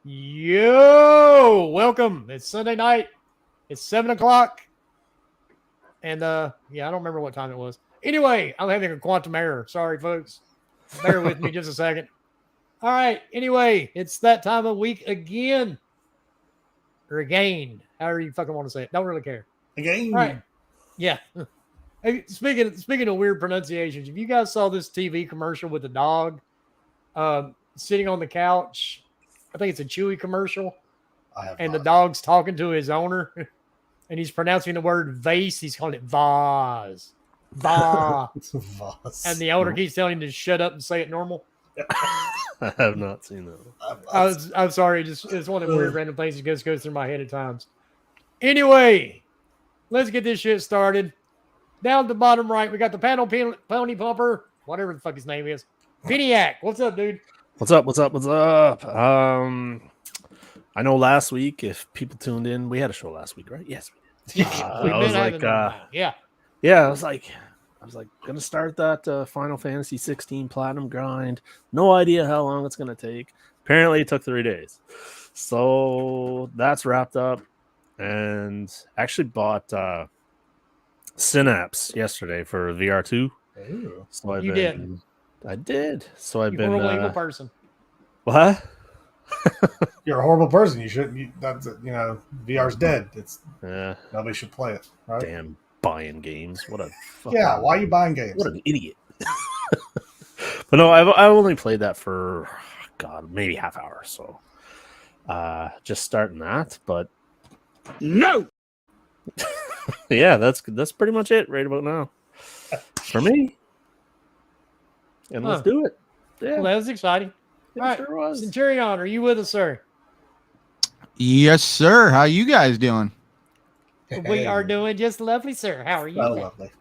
Yo, welcome. It's Sunday night. It's 7 o'clock. And I don't remember what time it was. Anyway, I'm having a quantum error. Sorry, folks. Bear with me just a second. All right. Anyway, it's that time of week again. Or again. However you fucking want to say it. Don't really care. Again. All right. Yeah. Hey, speaking of weird pronunciations, if you guys saw this TV commercial with the dog sitting on the couch, I think it's a Chewy commercial, and the dog's talking to his owner, and he's pronouncing the word vase. He's calling it vase. Vase. And the owner keeps telling him to shut up and say it normal. I have not seen that. I'm sorry. It's one of the weird random things that just goes through my head at times. Anyway, let's get this shit started. Down at the bottom right, we got the panel pony pumper, whatever the fuck his name is. Piniac, what's up, dude? What's up? I know last week, if people tuned in, we had a show last week, right? Yes, we did. I was like, gonna start that Final Fantasy 16 Platinum grind. No idea how long it's gonna take. Apparently, it took 3 days. So that's wrapped up, and actually bought Synapse yesterday for VR2. Ooh. So I did. So I've been a evil person. What? You're a horrible person. You shouldn't. VR's dead. Nobody should play it. Right? Damn, buying games. What a why are you buying games? What an idiot. But no, I've only played that for maybe half hour. So just starting that, but no. Yeah, that's pretty much it right about now for me. And let's do it. Yeah, well, that was exciting. All right, sure was. Centurion, are you with us, sir? Yes, sir. How you guys doing? We are doing just lovely, sir. How are you? Lovely.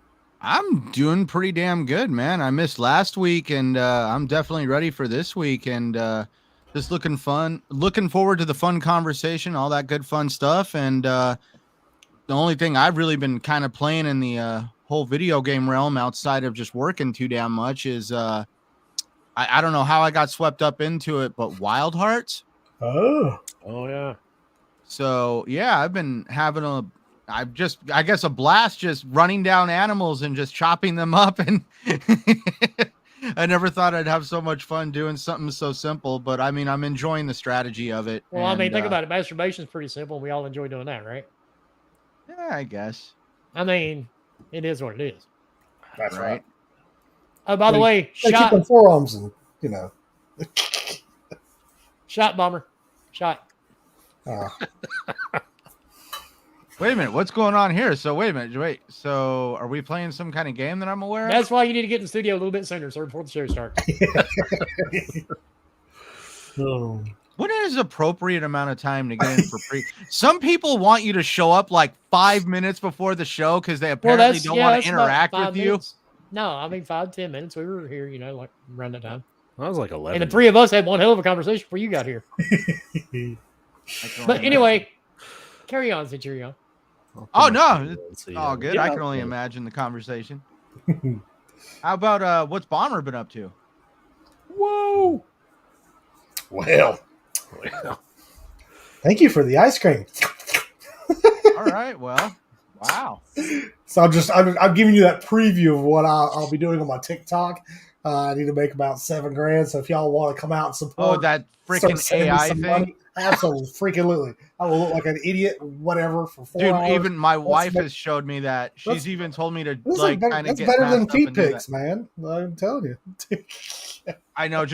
I'm doing pretty damn good, man. I missed last week, and I'm definitely ready for this week, and just looking forward to the fun conversation, all that good fun stuff, and the only thing I've really been kind of playing in the whole video game realm outside of just working too damn much is I don't know how I got swept up into it, but Wild Hearts. Oh yeah. So yeah, I've been having I guess a blast just running down animals and just chopping them up, and I never thought I'd have so much fun doing something so simple, but I mean, I'm enjoying the strategy of it. Well, I mean, think about it. Masturbation is pretty simple. We all enjoy doing that, right? Yeah, I guess. I mean, it is what it is. That's right. Oh, by the way, keep them forearms and shot bomber, shot. Wait a minute, what's going on here? So wait a minute, so are we playing some kind of game that I'm aware of? That's why you need to get in the studio a little bit sooner, sir, before the show starts. When is appropriate amount of time to get in for free? Some people want you to show up like 5 minutes before the show because they apparently don't want to interact with minutes. No, I mean 5-10 minutes. We were here, like around that time. That was like 11. And the three of us had one hell of a conversation before you got here. But anyway, carry on, Centurion. Oh no, it's all good. I can only imagine the conversation. How about what's Bomber been up to? Whoa. Well, thank you for the ice cream. All right, well, wow. So I'm giving you that preview of what I'll be doing on my TikTok. I need to make about $7,000. So if y'all want to come out and support, that freaking AI thing, money, absolutely, freaking I will look like an idiot, whatever, for 4 hours. Even my wife has showed me that. She's even told me to kind of get better than feet pics, man. I'm telling you. I know.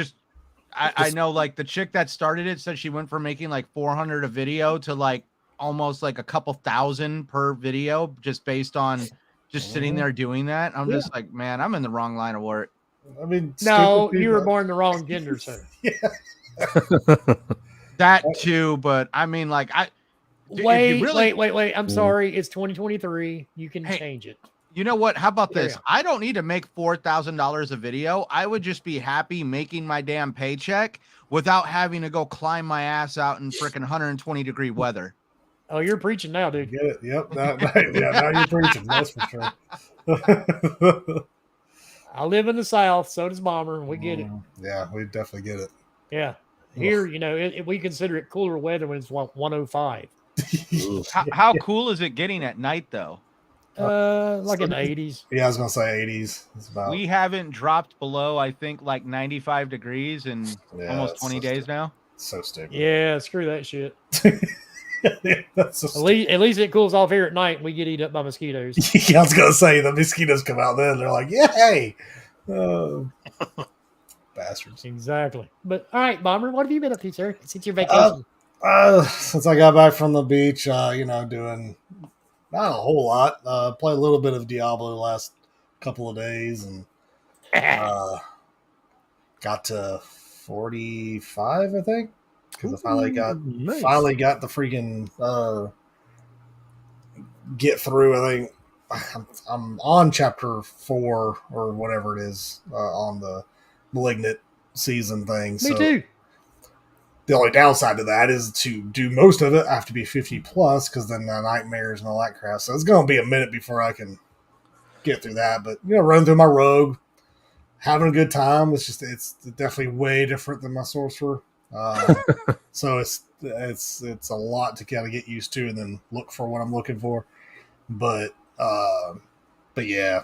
I know, like the chick that started it said she went from making like 400 a video to like almost like a couple thousand per video, just based on just sitting there doing that. I'm just like, man, I'm in the wrong line of work. I mean, no, you were born the wrong gender, sir. Yeah. That too, but I mean, like, wait. I'm sorry. It's 2023. You can change it. You know what? How about this? I don't need to make $4,000 a video. I would just be happy making my damn paycheck without having to go climb my ass out in freaking 120-degree weather. Oh, you're preaching now, dude. Get it? Yep. Now you're preaching. That's for sure. I live in the South. So does Bomber. We get it. Yeah, we definitely get it. Yeah. Here, we consider it cooler weather when it's 105. How cool is it getting at night though? Like in the 80s. Yeah, I was gonna say 80s. We haven't dropped below, I think, like 95 degrees in almost 20 days now. So stupid. Yeah, screw that shit. That's so at least it cools off here at night and we get eaten up by mosquitoes. Yeah, I was gonna say the mosquitoes come out then. They're like, yay! Bastards. Exactly. But all right, Bomber, what have you been up to, sir, since your vacation? Since I got back from the beach, doing not a whole lot. Played a little bit of Diablo the last couple of days, and got to 45, I think, because I finally got the freaking get through. I think I'm on chapter 4 or whatever it is on the Malignant season thing. Me too. The only downside to that is to do most of it, I have to be 50 plus because then the nightmares and all that crap. So it's going to be a minute before I can get through that. But running through my rogue, having a good time. It's definitely way different than my sorcerer. So it's a lot to kind of get used to and then look for what I'm looking for. But yeah.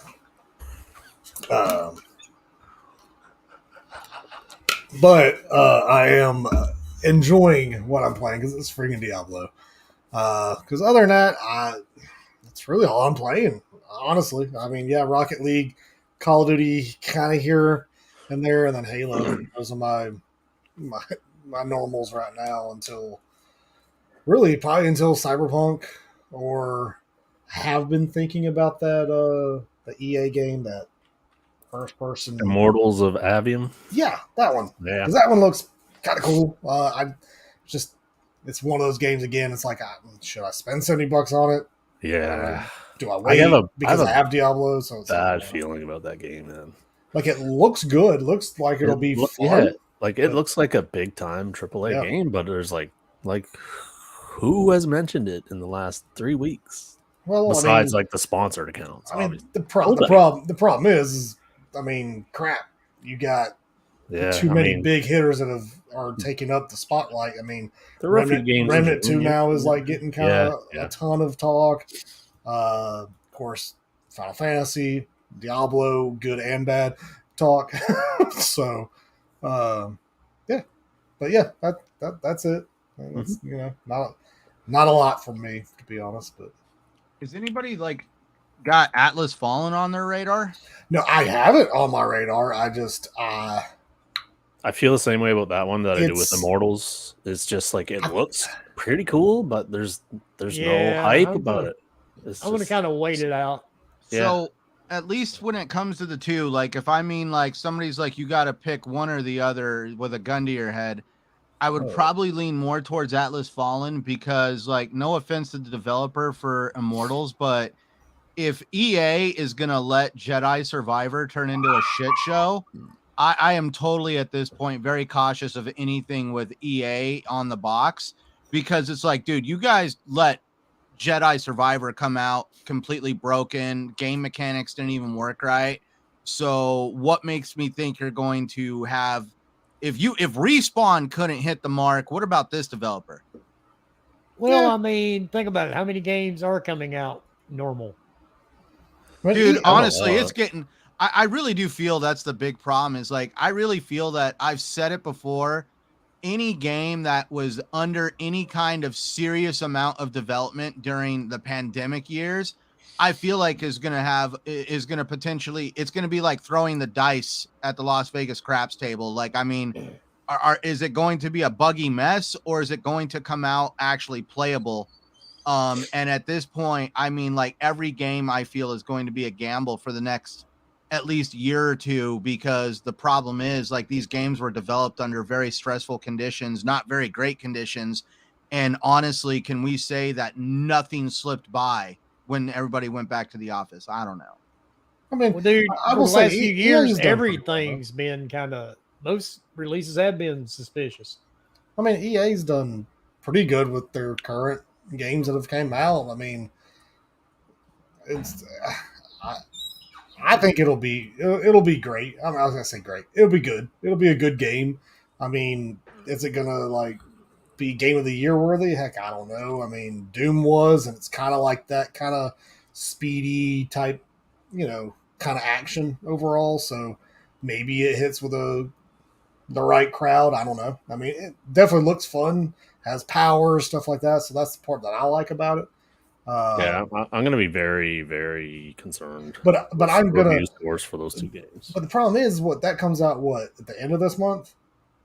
But I am enjoying what I'm playing because it's freaking Diablo. Because other than that, that's really all I'm playing, honestly. I mean, yeah, Rocket League, Call of Duty, kind of here and there, and then Halo. Those are my normals right now probably until Cyberpunk, or have been thinking about that the EA game, that first person Immortals of Avium. Yeah, that one. Yeah, because that one looks kind of cool. It's one of those games again. It's like, should I spend $70 on it? Yeah. Do I wait because I have Diablo? So it's bad feeling about that game, man. Like, it looks good. Looks like it'll be fun. Yeah, like it looks like a big time AAA game, but there's like who has mentioned it in the last 3 weeks? Well, besides like the sponsored accounts. I mean, the problem is, crap. You got too many big hitters that are taking up the spotlight. I mean, the Remnant 2 now is like getting kind of a ton of talk. Of course, Final Fantasy, Diablo, good and bad talk. So, yeah, but yeah, that's it. That's, not a lot from me, to be honest. But is anybody got Atlas Fallen on their radar? No, I have it on my radar. I just I feel the same way about that one that I do with Immortals. It's just like it looks pretty cool, but there's no hype about it. I'm gonna kind of wait it out. So at least when it comes to the two, if somebody's like, you got to pick one or the other with a gun to your head, I would probably lean more towards Atlas Fallen because, no offense to the developer for Immortals, but if EA is going to let Jedi Survivor turn into a shit show, I am totally at this point very cautious of anything with EA on the box, because it's like, dude, you guys let Jedi Survivor come out completely broken. Game mechanics didn't even work right. So what makes me think you're going to have, if Respawn couldn't hit the mark, what about this developer? Well, I mean, think about it. How many games are coming out normal? Dude, honestly, it's getting, I really do feel that's the big problem is I really feel that I've said it before. Any game that was under any kind of serious amount of development during the pandemic years, I feel like is going to potentially, it's going to be like throwing the dice at the Las Vegas craps table. Is it going to be a buggy mess, or is it going to come out actually playable? And at this point, I mean, every game I feel is going to be a gamble for the next at least year or two, because the problem is these games were developed under very stressful conditions, not very great conditions. And honestly, can we say that nothing slipped by when everybody went back to the office? I don't know. I mean, well, dude, for the last few years, everything's been most releases have been suspicious. I mean, EA's done pretty good with their current games that have came out. I mean, it's I think it'll be great. I was gonna say great. It'll be good. It'll be a good game. I mean, is it gonna like be Game of the Year worthy? Heck, I don't know. I mean, Doom was, and it's kind of like that kind of speedy type, kind of action overall. So maybe it hits with the right crowd. I don't know. I mean, it definitely looks fun, has power, stuff like that. So that's the part that I like about it. Yeah, I'm going to be very, very concerned. But I'm gonna scores for those 2 games. But the problem is, that comes out at the end of this month?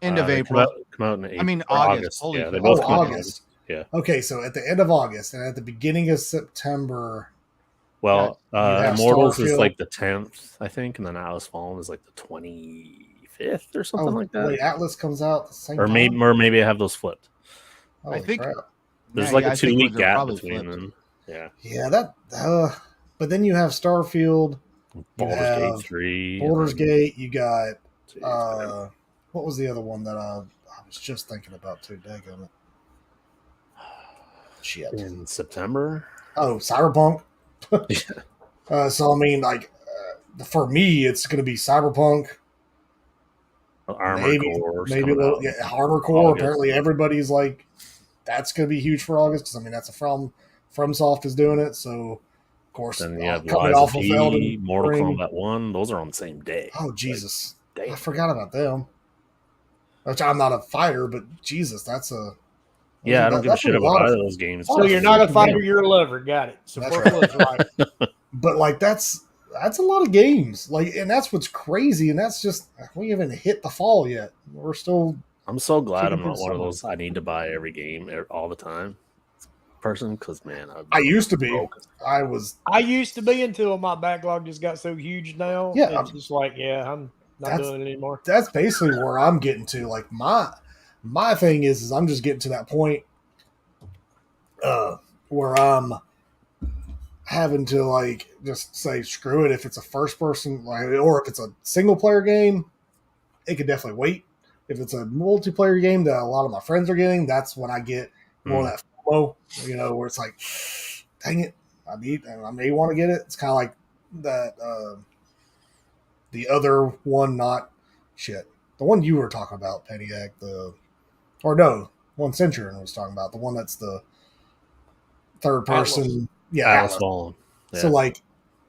End of April. Come out in April. I mean August. Yeah, they both come out in August. Yeah. Okay, so at the end of August and at the beginning of September. Well, Immortals is like the 10th, I think, and then Atlas Fallen is like the 25th or something like that. Wait, Atlas comes out the same time? Or maybe I have those flipped. I think crap. There's a 2-week gap between them. Yeah. Yeah, that. But then you have Starfield, Baldur's Gate 3, Baldur's Gate. You got what was the other one that I was just thinking about too? Daggone it. Shit. In September. Oh, Cyberpunk. So I mean, like, for me, it's going to be Cyberpunk. Armored Core. Maybe a little, Armored Core. August. Apparently, everybody's like, that's going to be huge for August because I mean that's FromSoft is doing it, so of course. Then you have coming off of Elden Mortal Kombat 1. Those are on the same day. Oh Jesus! Like, I forgot about them. Which I'm not a fighter, but Jesus, that's a. Yeah, I don't give a shit about either of those games. So you're not a fighter, you're a lover. Got it. So that's right. But like that's a lot of games. Like, and that's what's crazy. And that's just we haven't hit the fall yet. We're still. I'm so glad I'm not one of those. I need to buy every game all the time person because man, I used to be. Broken. I used to be until my backlog just got so huge now. Yeah, it's just like I'm not doing it anymore. That's basically where I'm getting to. Like my thing is I'm just getting to that point where I'm having to like just say screw it if it's a first person or if it's a single player game, it could definitely wait. If it's a multiplayer game that a lot of my friends are getting, that's when I get more of that FOMO, where it's like, dang it, I may want to get it. It's kind of like that the other one, the one you were talking about, Peniac, one Centurion was talking about, the one that's the third person. Atlas. Yeah, Atlas Fallen. Yeah. So like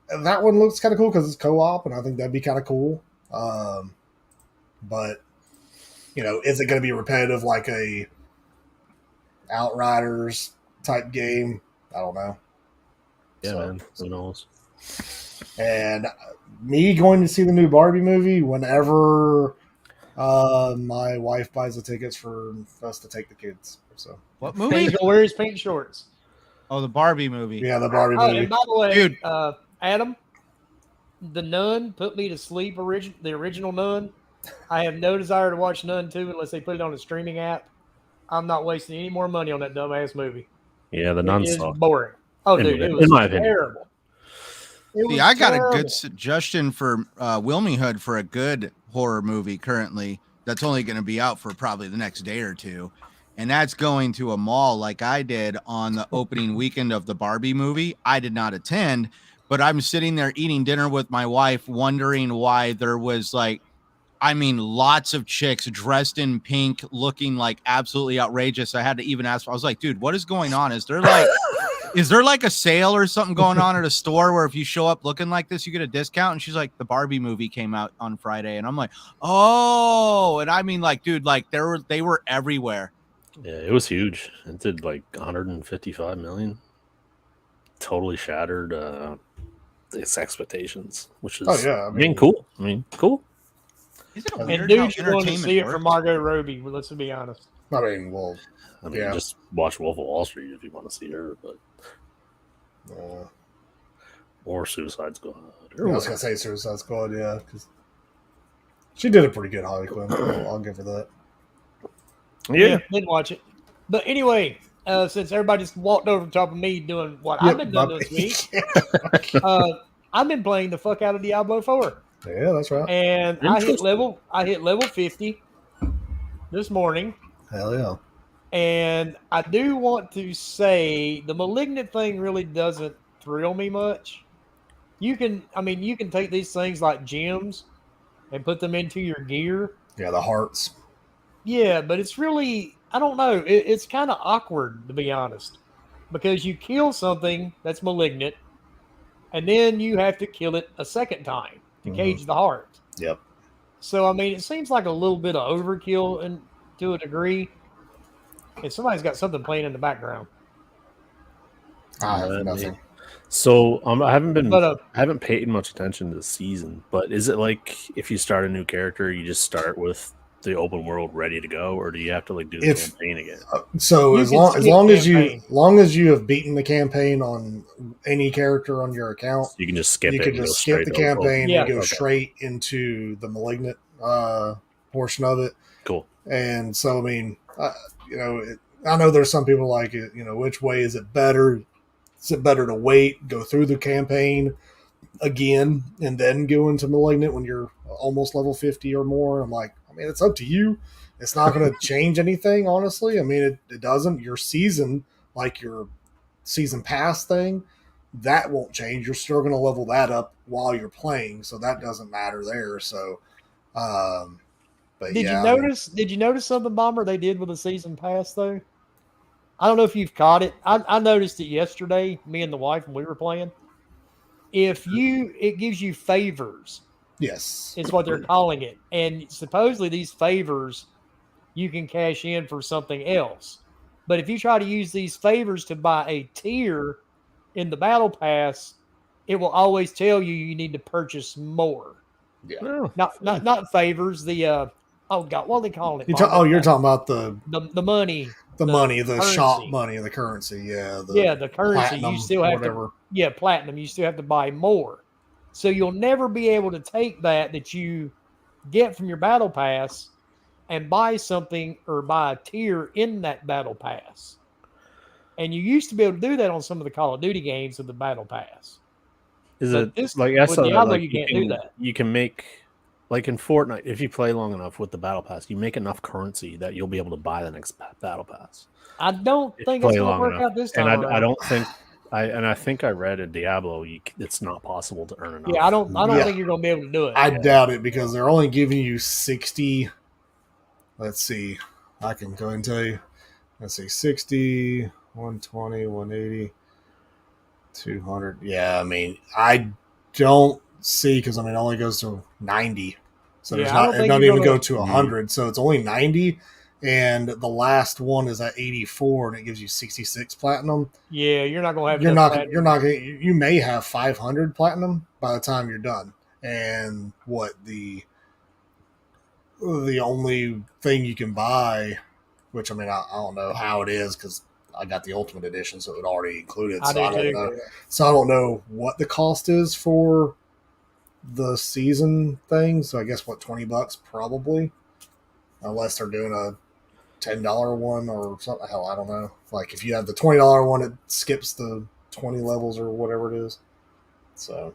that one looks kind of cool because it's co-op, and I think that'd be kind of cool. But is it going to be repetitive like a Outriders type game? I don't know. Yeah, man. Who knows? And me going to see the new Barbie movie whenever my wife buys the tickets for us to take the kids. So what movie? He's gonna wear his pink shorts. Oh, the Barbie movie. Yeah, the Barbie movie. And by the way, dude, Adam, the Nun put me to sleep. The original Nun. I have no desire to watch Nun 2 unless they put it on a streaming app. I'm not wasting any more money on that dumbass movie. Yeah, the Nun is sucked. boring. Oh, dude, it was terrible. See, I got a good suggestion for Wilmy Hood for a good horror movie currently that's only going to be out for probably the next day or two. And that's going to a mall like I did on the opening weekend of the Barbie movie. I did not attend, but I'm sitting there eating dinner with my wife wondering why there was lots of chicks dressed in pink looking like absolutely outrageous. I had to even ask, I was like, dude, what is going on? Is there like a sale or something going on at a store where if you show up looking like this, you get a discount? And she's like, the Barbie movie came out on Friday. And I'm like, oh, and I mean like, dude, like they were everywhere. Yeah, it was huge. It did like 155 million. Totally shattered its expectations, which is cool. I mean, cool. Is it a weird and dude's going to see it for Margot Robbie. Let's be honest. I mean, just watch Wolf of Wall Street if you want to see her, but or Suicide Squad. I was gonna say Suicide Squad, yeah, because she did a pretty good Harley Quinn. I'll give her that. Yeah, didn't watch it, but anyway, since everybody just walked over the top of me doing what I've been doing this week, I've been playing the fuck out of Diablo 4. Yeah, that's right. And I hit level 50 this morning. Hell yeah. And I do want to say the Malignant thing really doesn't thrill me much. You can take these things like gems and put them into your gear. Yeah, the hearts. Yeah, but it's really, I don't know. It's kind of awkward, to be honest, because you kill something that's malignant, and then you have to kill it a second time to cage the heart. Yep. So, I mean, it seems like a little bit of overkill and to a degree. And somebody's got something playing in the background. I have nothing. So I haven't paid much attention to the season, but is it like if you start a new character, you just start with the open world ready to go, or do you have to like do the campaign again? So as long as you have beaten the campaign on any character on your account, so you can just skip it. You can just skip the campaign and go straight into the malignant portion of it. Cool. And so I mean, I know there's some people like it. Which way is it better? Is it better to wait, go through the campaign again, and then go into Malignant when you're almost level 50 or more? I'm like, I mean, it's up to you. It's not going to change anything, honestly. I mean, it doesn't. Your season, like your season pass thing, that won't change. You're still going to level that up while you're playing, so that doesn't matter there. So, but did you notice something, Bomber, they did with the season pass though? I don't know if you've caught it. I noticed it yesterday, me and the wife, when we were playing. It gives you favors. Yes. Is what they're calling it. And supposedly these favors you can cash in for something else. But if you try to use these favors to buy a tier in the battle pass, it will always tell you need to purchase more. Yeah. Not favors, the oh God, what are they calling it? You're talking about the money. The money, the currency. Shop money, the currency, the currency. Platinum, you still have whatever. Platinum. You still have to buy more, so you'll never be able to take that you get from your battle pass and buy something or buy a tier in that battle pass. And you used to be able to do that on some of the Call of Duty games with the battle pass. Like I saw that? Like, you can't do that. You can make. Like in Fortnite, if you play long enough with the Battle Pass, you make enough currency that you'll be able to buy the next Battle Pass. I don't think it's going to work out this time. And I don't think, I think I read in Diablo, it's not possible to earn enough. Yeah, I don't think you're going to be able to do it. I doubt it because they're only giving you 60. Let's see. I can go and tell you. Let's see, 60, 120, 180, 200. Yeah, I mean, I don't see because it only goes to 90. So it doesn't even go to 100. So it's only 90. And the last one is at 84 and it gives you 66 platinum. Yeah, you're not going to have you may have 500 platinum by the time you're done. And the only thing you can buy, which I don't know how it is because I got the Ultimate Edition, so it already included. So I don't know. So I don't know what the cost is for the season thing. So I guess $20 probably, unless they're doing a $10 one or something. Hell, I don't know. Like if you have the $20 one, it skips the 20 levels or whatever it is. So,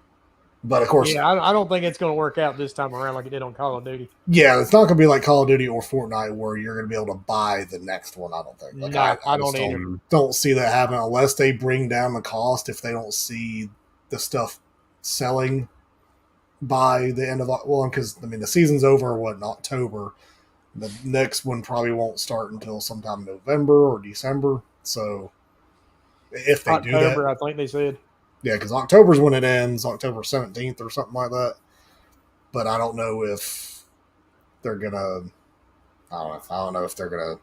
but of course, I don't think it's going to work out this time around like it did on Call of Duty. Yeah, it's not going to be like Call of Duty or Fortnite where you're going to be able to buy the next one. I don't think. Like, no, I don't either. Don't see that happen unless they bring down the cost. If they don't see the stuff selling by the end of because the season's over in October. The next one probably won't start until sometime November or December. So if they do that, I think they said. Yeah, because October's when it ends, October 17th or something like that. But I don't know if they're gonna. I don't know if they're gonna.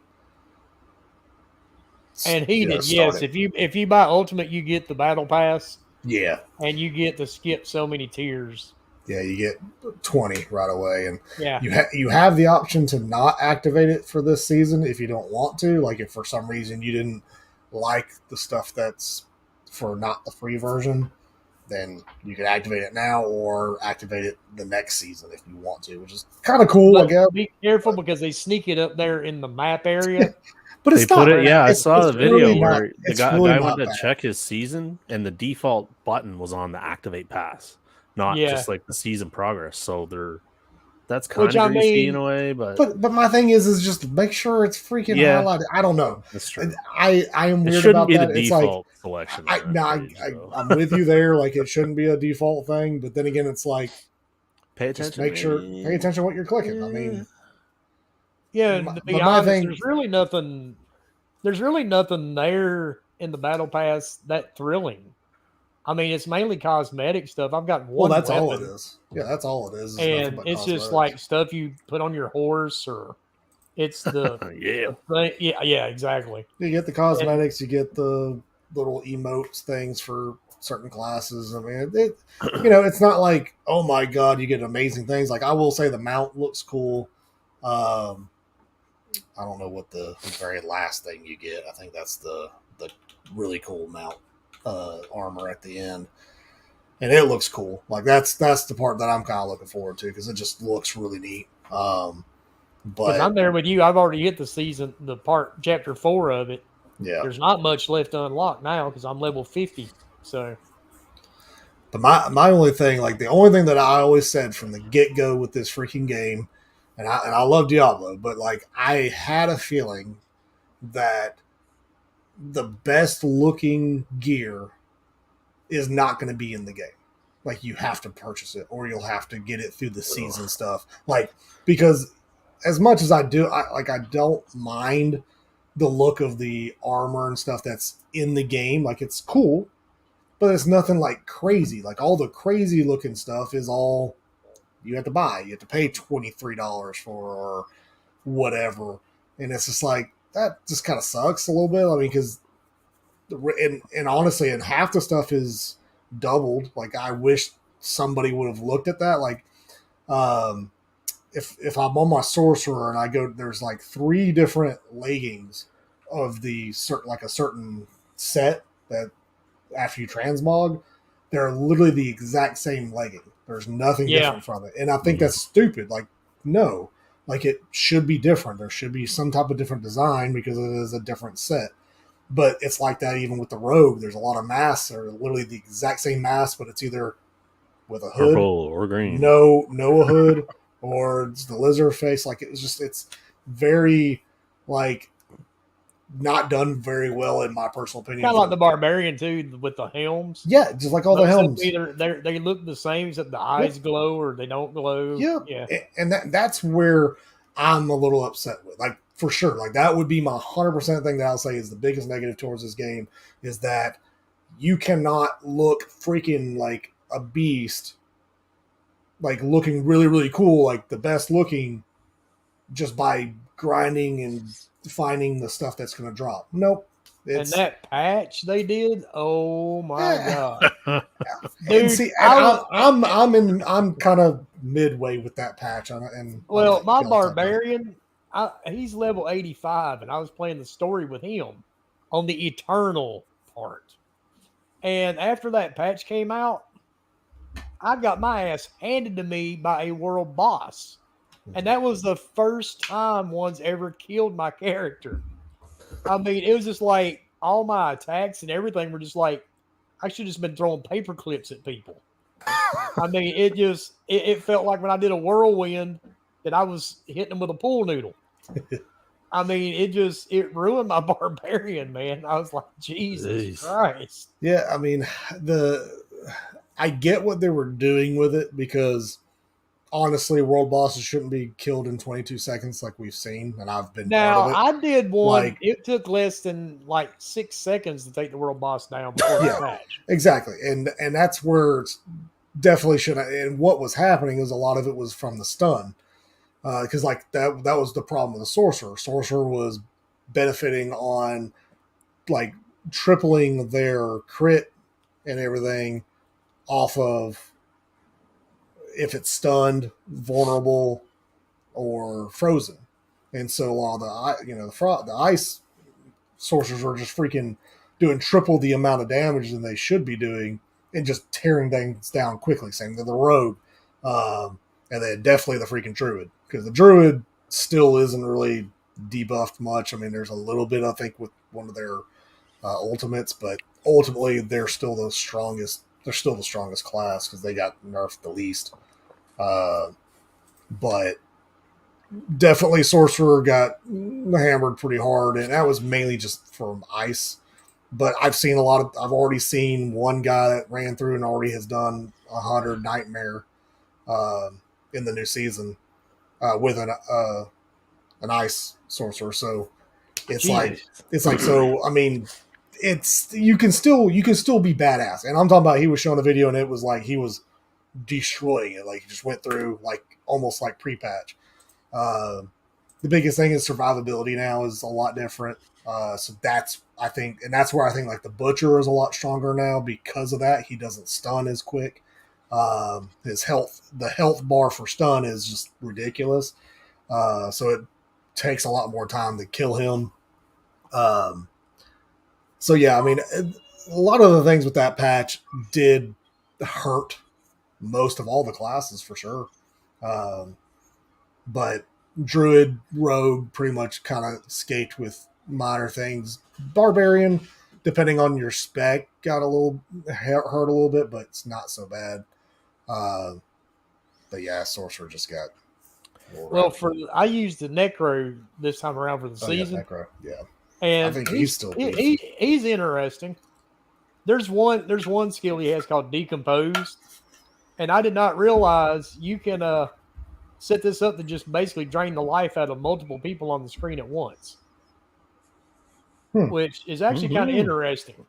And yes. If you buy Ultimate, you get the Battle Pass. Yeah. And you get to skip so many tiers. Yeah, you get 20 right away, and yeah, you have the option to not activate it for this season if you don't want to. Like if for some reason you didn't like the stuff that's for not the free version, then you can activate it now or activate it the next season if you want to, which is kind of cool. I guess. Be careful because they sneak it up there in the map area. But it's not. I saw the video where the guy went to check his season, and the default button was on the activate pass. Not just like the season progress, so that's kind of greasy in a way. But my thing is just make sure it's freaking highlighted. I don't know. That's true. I am weird about that. It's like selection. I'm with you there. Like it shouldn't be a default thing, but then again, it's like pay attention. Pay attention to what you're clicking. Yeah, to be honest, there's really nothing there in the battle pass that thrilling. I mean, it's mainly cosmetic stuff. I've got one. Well, that's weapon, all it is. Yeah, that's all it is. And it's just like stuff you put on your horse, or it's the yeah, exactly. You get the cosmetics, you get the little emotes things for certain classes. I mean, it's not like, oh my god, you get amazing things. Like, I will say the mount looks cool. I don't know what the very last thing you get. I think that's the really cool mount armor at the end, and it looks cool. Like, that's the part that I'm kind of looking forward to, because it just looks really neat. But I'm there with you. I've already hit chapter 4 of it. Yeah, there's not much left to unlock now because I'm level 50. So, but my only thing, like the only thing that I always said from the get go with this freaking game, and I love Diablo, but like I had a feeling that the best looking gear is not going to be in the game. Like, you have to purchase it, or you'll have to get it through the season stuff. Like, because as much as I don't mind the look of the armor and stuff that's in the game. Like, it's cool, but it's nothing like crazy. Like, all the crazy looking stuff is all you have to buy. You have to pay $23 for, or whatever. And it's just like, that just kind of sucks a little bit. I mean, because and honestly, and half the stuff is doubled. Like, I wish somebody would have looked at that. Like, if I'm on my sorcerer and I go, there's like 3 different leggings of a certain set that after you transmog, they're literally the exact same legging. There's nothing different from it. And I think that's stupid. Like, no, like, it should be different. There should be some type of different design because it is a different set. But it's like that even with the rogue. There's a lot of masks that are literally the exact same mask, but it's either with a hood, purple or green, no a hood, or it's the lizard face. Like, it's very, like, not done very well in my personal opinion. Kind of like the barbarian too, with the helms. Yeah, just like all the helms. Either they look the same, except the eyes glow or they don't glow. Yeah. And that's where I'm a little upset with. Like, for sure, like, that would be my 100% thing that I'll say is the biggest negative towards this game, is that you cannot look freaking like a beast, like looking really, really cool, like the best looking, just by grinding and finding the stuff that's going to drop. Nope. And that patch they did, oh my god! Dude, and see, I'm kind of midway with that patch. My barbarian, he's level 85, and I was playing the story with him on the eternal part. And after that patch came out, I got my ass handed to me by a world boss. And that was the first time one's ever killed my character. I mean, it was just like all my attacks and everything were just like, I should have just been throwing paper clips at people. I mean, it felt like when I did a whirlwind that I was hitting them with a pool noodle. I mean, it ruined my barbarian, man. I was like, Jesus Christ. Yeah, I mean, I get what they were doing with it, because honestly, world bosses shouldn't be killed in 22 seconds like we've seen, and I've been part of it. I did one. Like, it took less than like 6 seconds to take the world boss down before the match. Exactly, and that's where it's definitely should. And what was happening is a lot of it was from the stun, because like that was the problem with the sorcerer. Sorcerer was benefiting on like tripling their crit and everything off of if it's stunned, vulnerable, or frozen. And so while the ice sorcerers are just freaking doing triple the amount of damage than they should be doing, and just tearing things down quickly. Same to the rogue, and then definitely the freaking druid, because the druid still isn't really debuffed much. I mean, there's a little bit, I think, with one of their ultimates, but ultimately they're still the strongest. They're still the strongest class because they got nerfed the least. But definitely sorcerer got hammered pretty hard, and that was mainly just from ice. But I've already seen one guy that ran through and already has done 100 nightmare in the new season with an ice sorcerer. So it's like so. I mean, it's you can still be badass. And I'm talking about he was showing a video and it was like he was destroying it. Like he just went through like almost like pre-patch. The biggest thing is survivability now is a lot different. So that's I think, and that's where I think like the Butcher is a lot stronger now because of that. He doesn't stun as quick. The health bar for stun is just ridiculous. So it takes a lot more time to kill him. So yeah, I mean, a lot of the things with that patch did hurt most of all the classes for sure. But Druid, Rogue pretty much kind of escaped with minor things. Barbarian, depending on your spec, got a little hurt a little bit, but it's not so bad. But yeah, Sorcerer just got. Well, I used the Necro this time around for the season. Yeah, Necro, yeah. And I think he's still he's interesting. There's one skill he has called Decompose, and I did not realize you can set this up to just basically drain the life out of multiple people on the screen at once, which is actually kind of interesting.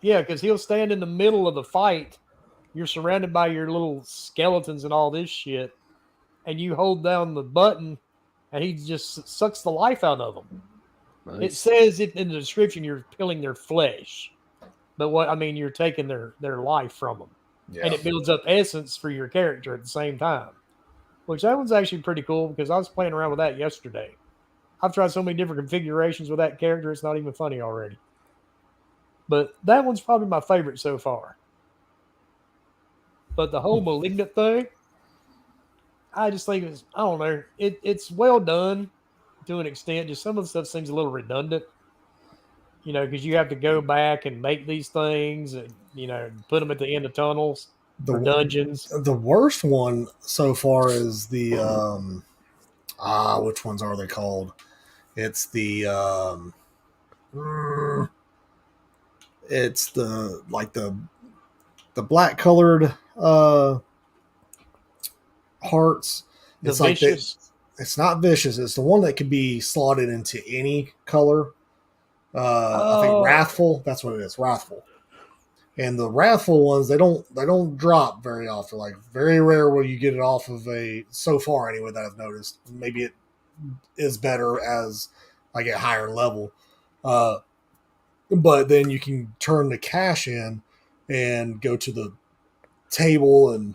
Yeah, because he'll stand in the middle of the fight. You're surrounded by your little skeletons and all this shit, and you hold down the button, and he just sucks the life out of them. Nice. It says in the description you're peeling their flesh, but you're taking their life from them, and it builds up essence for your character at the same time. Which that one's actually pretty cool because I was playing around with that yesterday. I've tried so many different configurations with that character; it's not even funny already. But that one's probably my favorite so far. But the whole malignant thing, I just think I don't know. It's well done to an extent. Just some of the stuff seems a little redundant. Because you have to go back and make these things and, put them at the end of tunnels or dungeons. The worst one so far is the, which ones are they called? It's the, it's the black colored, hearts. It's vicious. It's not vicious. It's the one that can be slotted into any color. I think Wrathful. That's what it is. Wrathful. And the Wrathful ones, they don't drop very often. Like very rare will you get it off of so far anyway that I've noticed. Maybe it is better as I get higher level. But then you can turn the cache in and go to the table and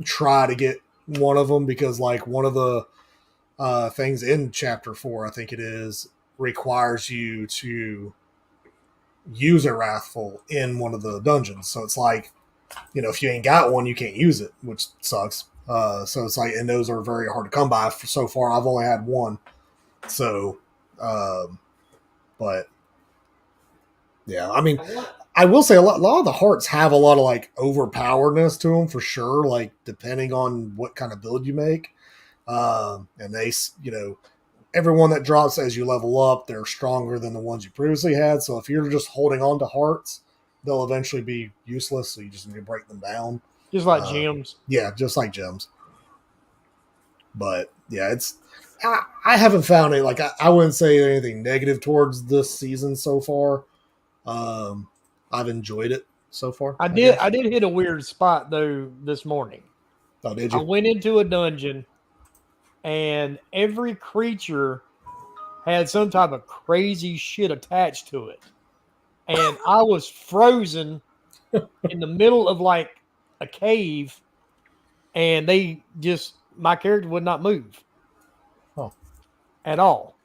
try to get one of them because like one of the things in chapter 4, I think it is, requires you to use a Wrathful in one of the dungeons. So it's like, if you ain't got one, you can't use it, which sucks. So it's like, and those are very hard to come by. So far, I've only had one. So, but yeah, I mean, I will say a lot of the hearts have a lot of like overpoweredness to them for sure. Like depending on what kind of build you make, and they, everyone that drops as you level up, they're stronger than the ones you previously had. So if you're just holding on to hearts, they'll eventually be useless. So you just need to break them down. Just like gems. Yeah, just like gems. But yeah, I haven't found it. Like I wouldn't say anything negative towards this season so far. I've enjoyed it so far. I did hit a weird spot though this morning. Oh, did you? I went into a dungeon and every creature had some type of crazy shit attached to it. And I was frozen in the middle of like a cave and my character would not move. Oh. At all.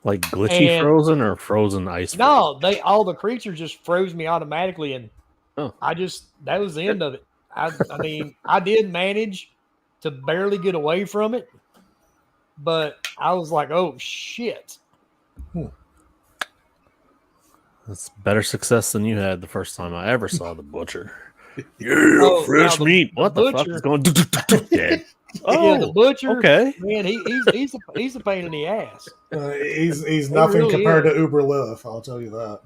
Like glitchy frozen or frozen ice? No, all the creatures just froze me automatically and that was the end of it. I mean, I did manage to barely get away from it. But I was like, oh, shit. That's better success than you had the first time I ever saw the Butcher. Fresh meat. What the fuck is going on? Dead. Yeah, the Butcher. Okay. Man, he's a pain in the ass. He's nothing really compared to Uber Lilith, I'll tell you that.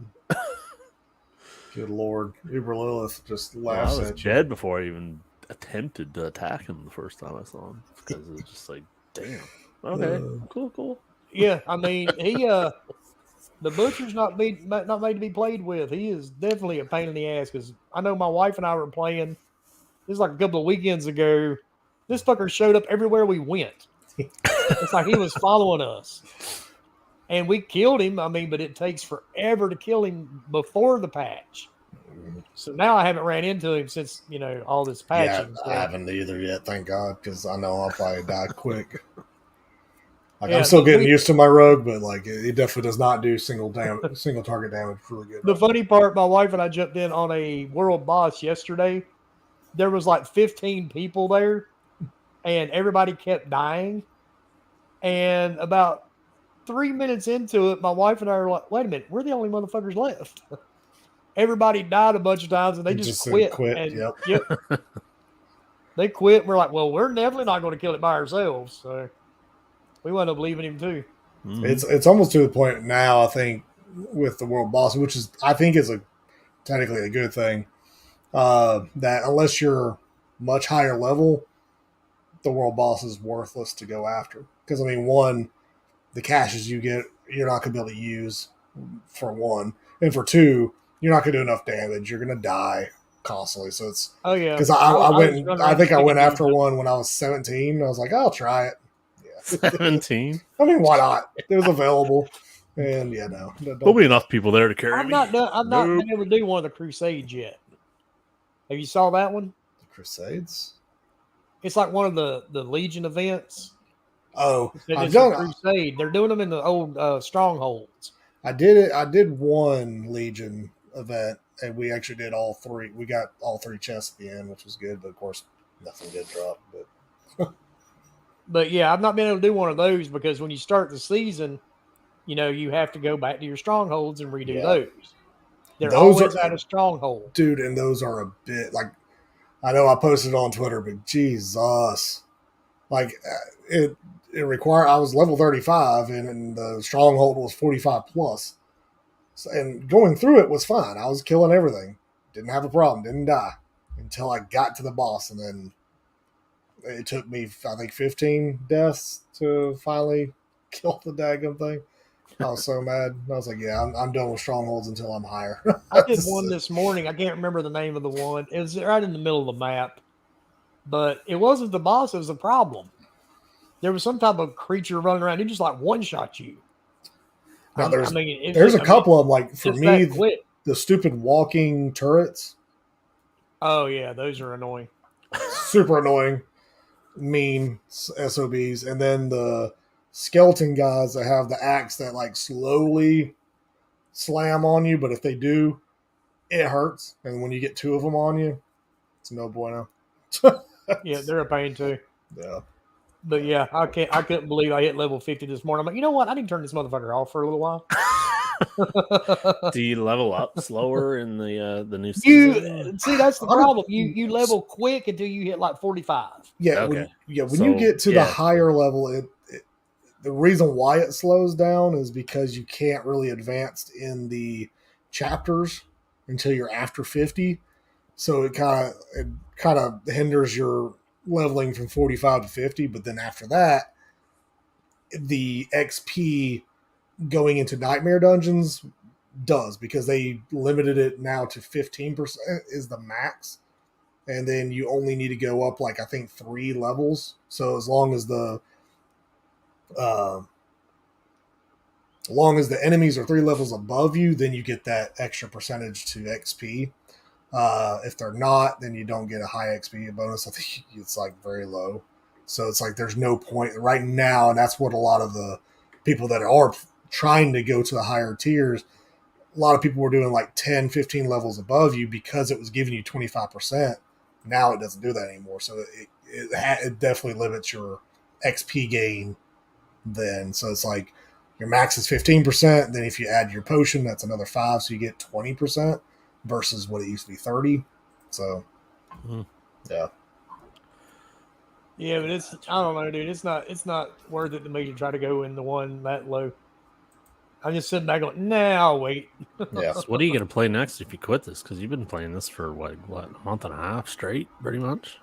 Good Lord. Uber Lilith just laughs at you. Dead before I even attempted to attack him the first time I saw him. Because it was just like, damn. Okay, cool. Yeah, I mean, he the butcher's not made to be played with. He is definitely a pain in the ass because I know my wife and I were playing. This is like a couple of weekends ago. This fucker showed up everywhere we went. It's like he was following us. And we killed him. I mean, but it takes forever to kill him before the patch. So now I haven't ran into him since, all this patching. Yeah, I haven't either yet, thank God, because I know I'll probably die quick. Like, yeah, I'm still getting used to my rogue, but like it definitely does not do single target damage really good. The funny part, my wife and I jumped in on a world boss yesterday. There was like 15 people there, and everybody kept dying. And about 3 minutes into it, my wife and I are like, wait a minute, we're the only motherfuckers left. Everybody died a bunch of times, and they just quit. And, yep. They quit. And we're like, well, we're definitely not going to kill it by ourselves. So we wound up leaving him too. Mm-hmm. It's almost to the point now, I think, with the world boss, which is I think is technically a good thing. That unless you're much higher level, the world boss is worthless to go after. Because I mean, one, the caches you get, you're not going to be able to use for one, and for two, you're not going to do enough damage. You're going to die constantly. So it's because I think I went after one when I was 17. I was like, I'll try it. 17. I mean, why not? It was available, and no, there'll be enough people there to carry me. I'm not been able to do one of the Crusades yet. Have you saw that one? The Crusades. It's like one of the Legion events. Oh, it's a Crusade. They're doing them in the old strongholds. I did it. I did one Legion event, and we actually did all three. We got all three chests at the end, which was good. But of course, nothing did drop. But yeah, I've not been able to do one of those because when you start the season, you have to go back to your strongholds and redo those. They're always out of stronghold. Dude, and those are a bit like, I know I posted on Twitter, but Jesus. Like, it required, I was level 35 and the stronghold was 45 plus. So, and going through it was fine. I was killing everything. Didn't have a problem. Didn't die until I got to the boss, and then it took me, I think, 15 deaths to finally kill the daggum thing. I was so mad. I was like, yeah, I'm done with strongholds until I'm higher. I did one this morning. I can't remember the name of the one. It was right in the middle of the map. But it wasn't the boss. It was the problem. There was some type of creature running around. He just like one-shot you. Now, there's a couple of them. Like, for me, the stupid walking turrets. Oh, yeah. Those are annoying. Super annoying. Mean SOBs. And then the skeleton guys that have the axe that like slowly slam on you, but if they do, it hurts. And when you get two of them on you, it's no bueno. Yeah, they're a pain too. Yeah. But yeah, I couldn't believe I hit level 50 this morning. I'm like, you know what? I need to turn this motherfucker off for a little while. Do you level up slower in the new season? See, that's the problem. You level quick until you hit like 45. Yeah, okay. When you get to the higher level, the reason why it slows down is because you can't really advance in the chapters until you're after 50. So it kind of hinders your leveling from 45 to 50. But then after that, the XP going into nightmare dungeons does, because they limited it now to 15% is the max. And then you only need to go up like, I think, 3 levels. So as long as the enemies are 3 levels above you, then you get that extra percentage to XP. If they're not, then you don't get a high XP bonus. I think it's like very low. So it's like there's no point right now, and that's what a lot of the people that are trying to go to the higher tiers, a lot of people were doing like 10, 15 levels above you because it was giving you 25%. Now it doesn't do that anymore. So it definitely limits your XP gain then. So it's like your max is 15%. Then if you add your potion, that's another 5. So you get 20%. Versus what it used to be 30. So, yeah. Yeah, but I don't know, dude. It's not worth it to me to try to go in the one that low. I'm just sitting back going, nah, I'll wait. Yeah. So what are you going to play next if you quit this? Because you've been playing this for, what, a month and a half straight, pretty much?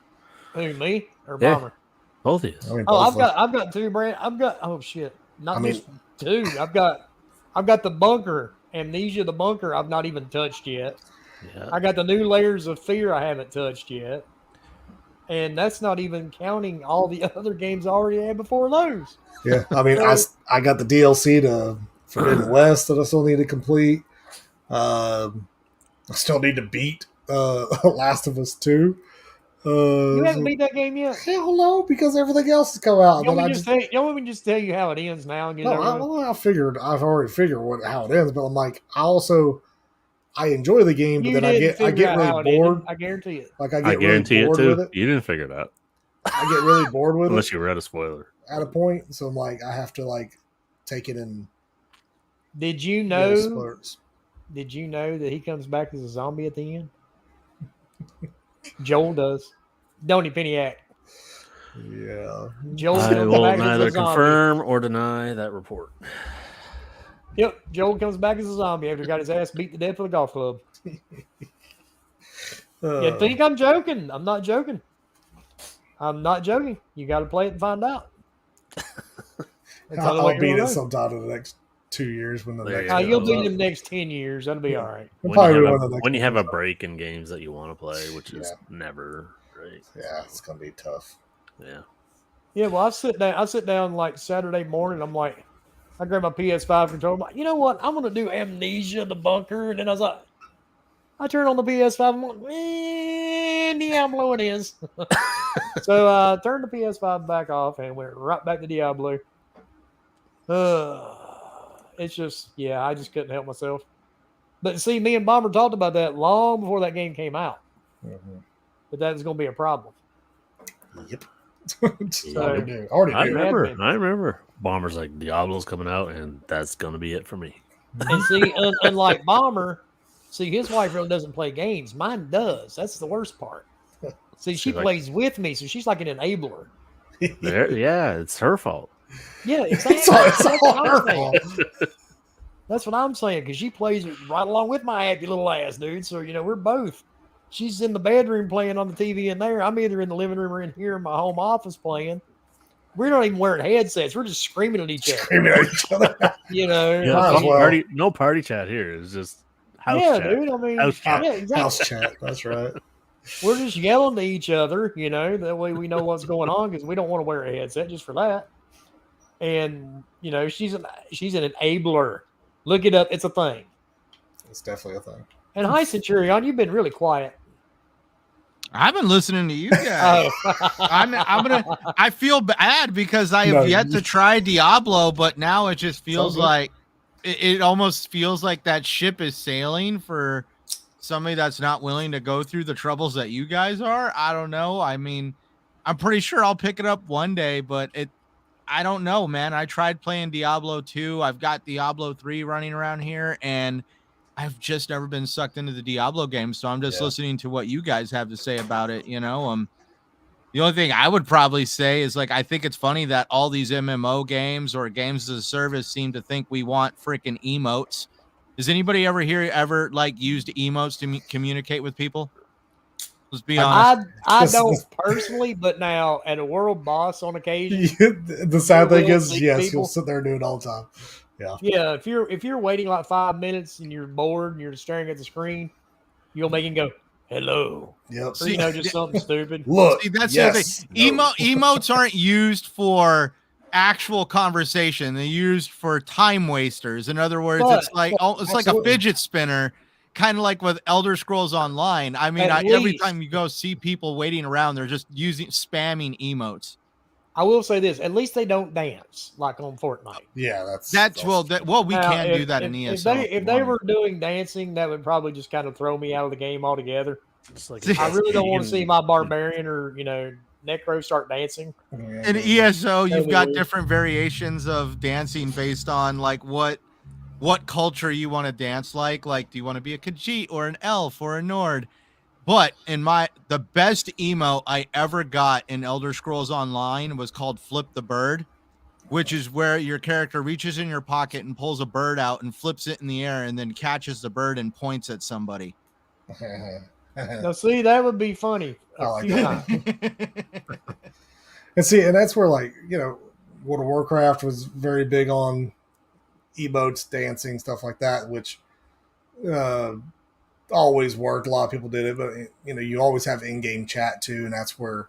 Who, me or Bomber? Both is. I mean, Oh, both I've got two brand. Oh shit, not I mean- just two. I've got the bunker, Amnesia the bunker. I've not even touched yet. Yeah. I got the new Layers of Fear. I haven't touched yet, and that's not even counting all the other games I already had before those. Yeah, I mean, I got the DLC to Forbidden West that I still need to complete. I still need to beat Last of Us 2. You haven't beat that game yet? Hell no, because everything else has come out. You want me to just tell you how it ends now and get it over with? I've already figured how it ends, but I'm like, I enjoy the game, but then I get really bored. I guarantee it. Like I guarantee really bored it too. with it. You didn't figure it out. I get really bored with Unless it you read a spoiler. at a point. So I'm like, I have to like take it in. Did you know? Spoilers. Did you know that he comes back as a zombie at the end? Joel does. Don't he, Peniac? Yeah. Joel I comes will back as a neither zombie. confirm or deny that report. Yep, Joel comes back as a zombie after he got his ass beat to death with a golf club. You think I'm joking? I'm not joking. I'm not joking. You got to play it and find out. I'll beat it sometime in the next 2 years when the next. You'll beat it in the next 10 years. That'll be all right. When you have a break in games that you want to play, which is never right. Yeah, it's gonna be tough. Yeah. Yeah. Well, I sit down like Saturday morning. I'm like, I grab my PS5 controller. I'm like, you know what? I'm gonna do Amnesia the bunker, and then I was like, I turn on the PS5. I'm like, Diablo it is. So I turned the PS5 back off and went right back to Diablo. It's just, I just couldn't help myself. But see, me and Bomber talked about that long before that game came out. Mm-hmm. But that is going to be a problem. Yep. I remember. Bomber's like, Diablo's coming out, and that's going to be it for me. And see, unlike Bomber, his wife really doesn't play games. Mine does. That's the worst part. See, she plays with me, so she's like an enabler. It's her fault. Yeah, exactly. That's all her fault. That's what I'm saying, because she plays right along with my happy little ass, dude. So, we're both. She's in the bedroom playing on the TV in there. I'm either in the living room or in here in my home office playing. We're not even wearing headsets. We're just screaming at each other. No party chat here. It's just house chat. Dude. I mean, house chat. Exactly. House chat. That's right. We're just yelling to each other, that way we know what's going on, because we don't want to wear a headset just for that. And, she's an enabler. Look it up. It's a thing. It's definitely a thing. And hi, Centurion. You've been really quiet. I've been listening to you guys. I feel bad because I have yet to try Diablo, but now it just feels like it almost feels like that ship is sailing for somebody that's not willing to go through the troubles that you guys are. I don't know. I mean, I'm pretty sure I'll pick it up one day, but I don't know, man. I tried playing Diablo 2. I've got Diablo 3 running around here, and I've just never been sucked into the Diablo game. So I'm just listening to what you guys have to say about it. The only thing I would probably say is, like, I think it's funny that all these MMO games or games as a service seem to think we want freaking emotes. Does anybody ever used emotes to communicate with people? Let's be honest. I don't personally, but now at a world boss on occasion. The sad thing is, yes, you'll sit there and do it all the time. Yeah. Yeah. If you're waiting like 5 minutes and you're bored and you're staring at the screen, you'll make him go, hello. Yep. Or, just something stupid. Look. See, that's the other thing. Emotes aren't used for actual conversation. They're used for time wasters. In other words, it's like a fidget spinner, kind of like with Elder Scrolls Online. I mean, every time you go see people waiting around, they're just spamming emotes. I will say this: at least they don't dance like on Fortnite. Yeah, we can do that in ESO. If they were doing dancing, that would probably just kind of throw me out of the game altogether. I really don't want to see my barbarian or necro start dancing. In ESO, you've got different variations of dancing based on like what culture you want to dance like. Like, do you want to be a Khajiit or an elf or a Nord? But the best emo I ever got in Elder Scrolls Online was called Flip the Bird, which is where your character reaches in your pocket and pulls a bird out and flips it in the air and then catches the bird and points at somebody. Now, see, that would be funny. I like that. And see, and that's where, like, World of Warcraft was very big on emotes, dancing, stuff like that, which always worked. A lot of people did it, but you always have in-game chat too, and that's where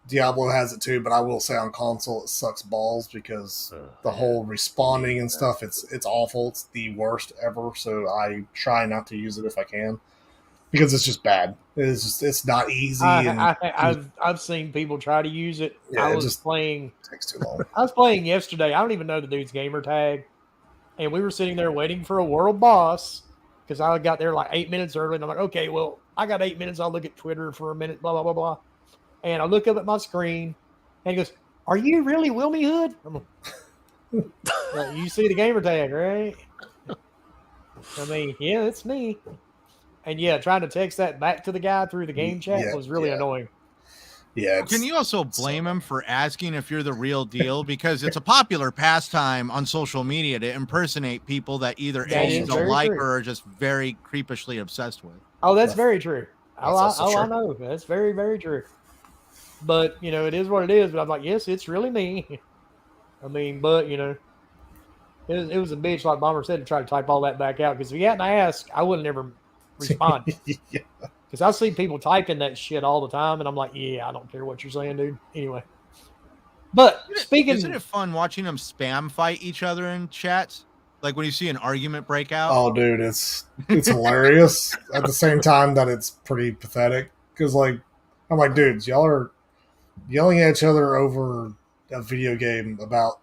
Diablo has it too. But I will say on console it sucks balls because the whole responding and stuff, it's awful. It's the worst ever. So I try not to use it if I can because it's just bad. It's not easy. I've seen people try to use it. Yeah, I was playing. It takes too long. I was playing yesterday. I don't even know the dude's gamer tag, and we were sitting there waiting for a world boss because I got there like 8 minutes early, and I'm like, okay, well, I got 8 minutes. I'll look at Twitter for a minute. Blah blah blah blah. And I look up at my screen, and he goes, "Are you really Wilmy Hood?" I'm like, well, you see the gamer tag, right? I mean, yeah, it's me. And yeah, trying to text that back to the guy through the game chat was really annoying. Yeah. Can you also blame him for asking if you're the real deal? Because it's a popular pastime on social media to impersonate people that either A, you don't like or are just very creepishly obsessed with. Oh, that's very true. I know. That's very, very true. But, it is what it is. But I'm like, yes, it's really me. I mean, but, it was a bitch, like Bomber said, to try to type all that back out. Because if he hadn't asked, I would have never responded. Because I see people typing that shit all the time, and I'm like, yeah, I don't care what you're saying, dude. Anyway. But isn't it fun watching them spam fight each other in chats? Like when you see an argument break out? Oh, dude, it's hilarious at the same time that it's pretty pathetic. Because, like, I'm like, dudes, y'all are yelling at each other over a video game about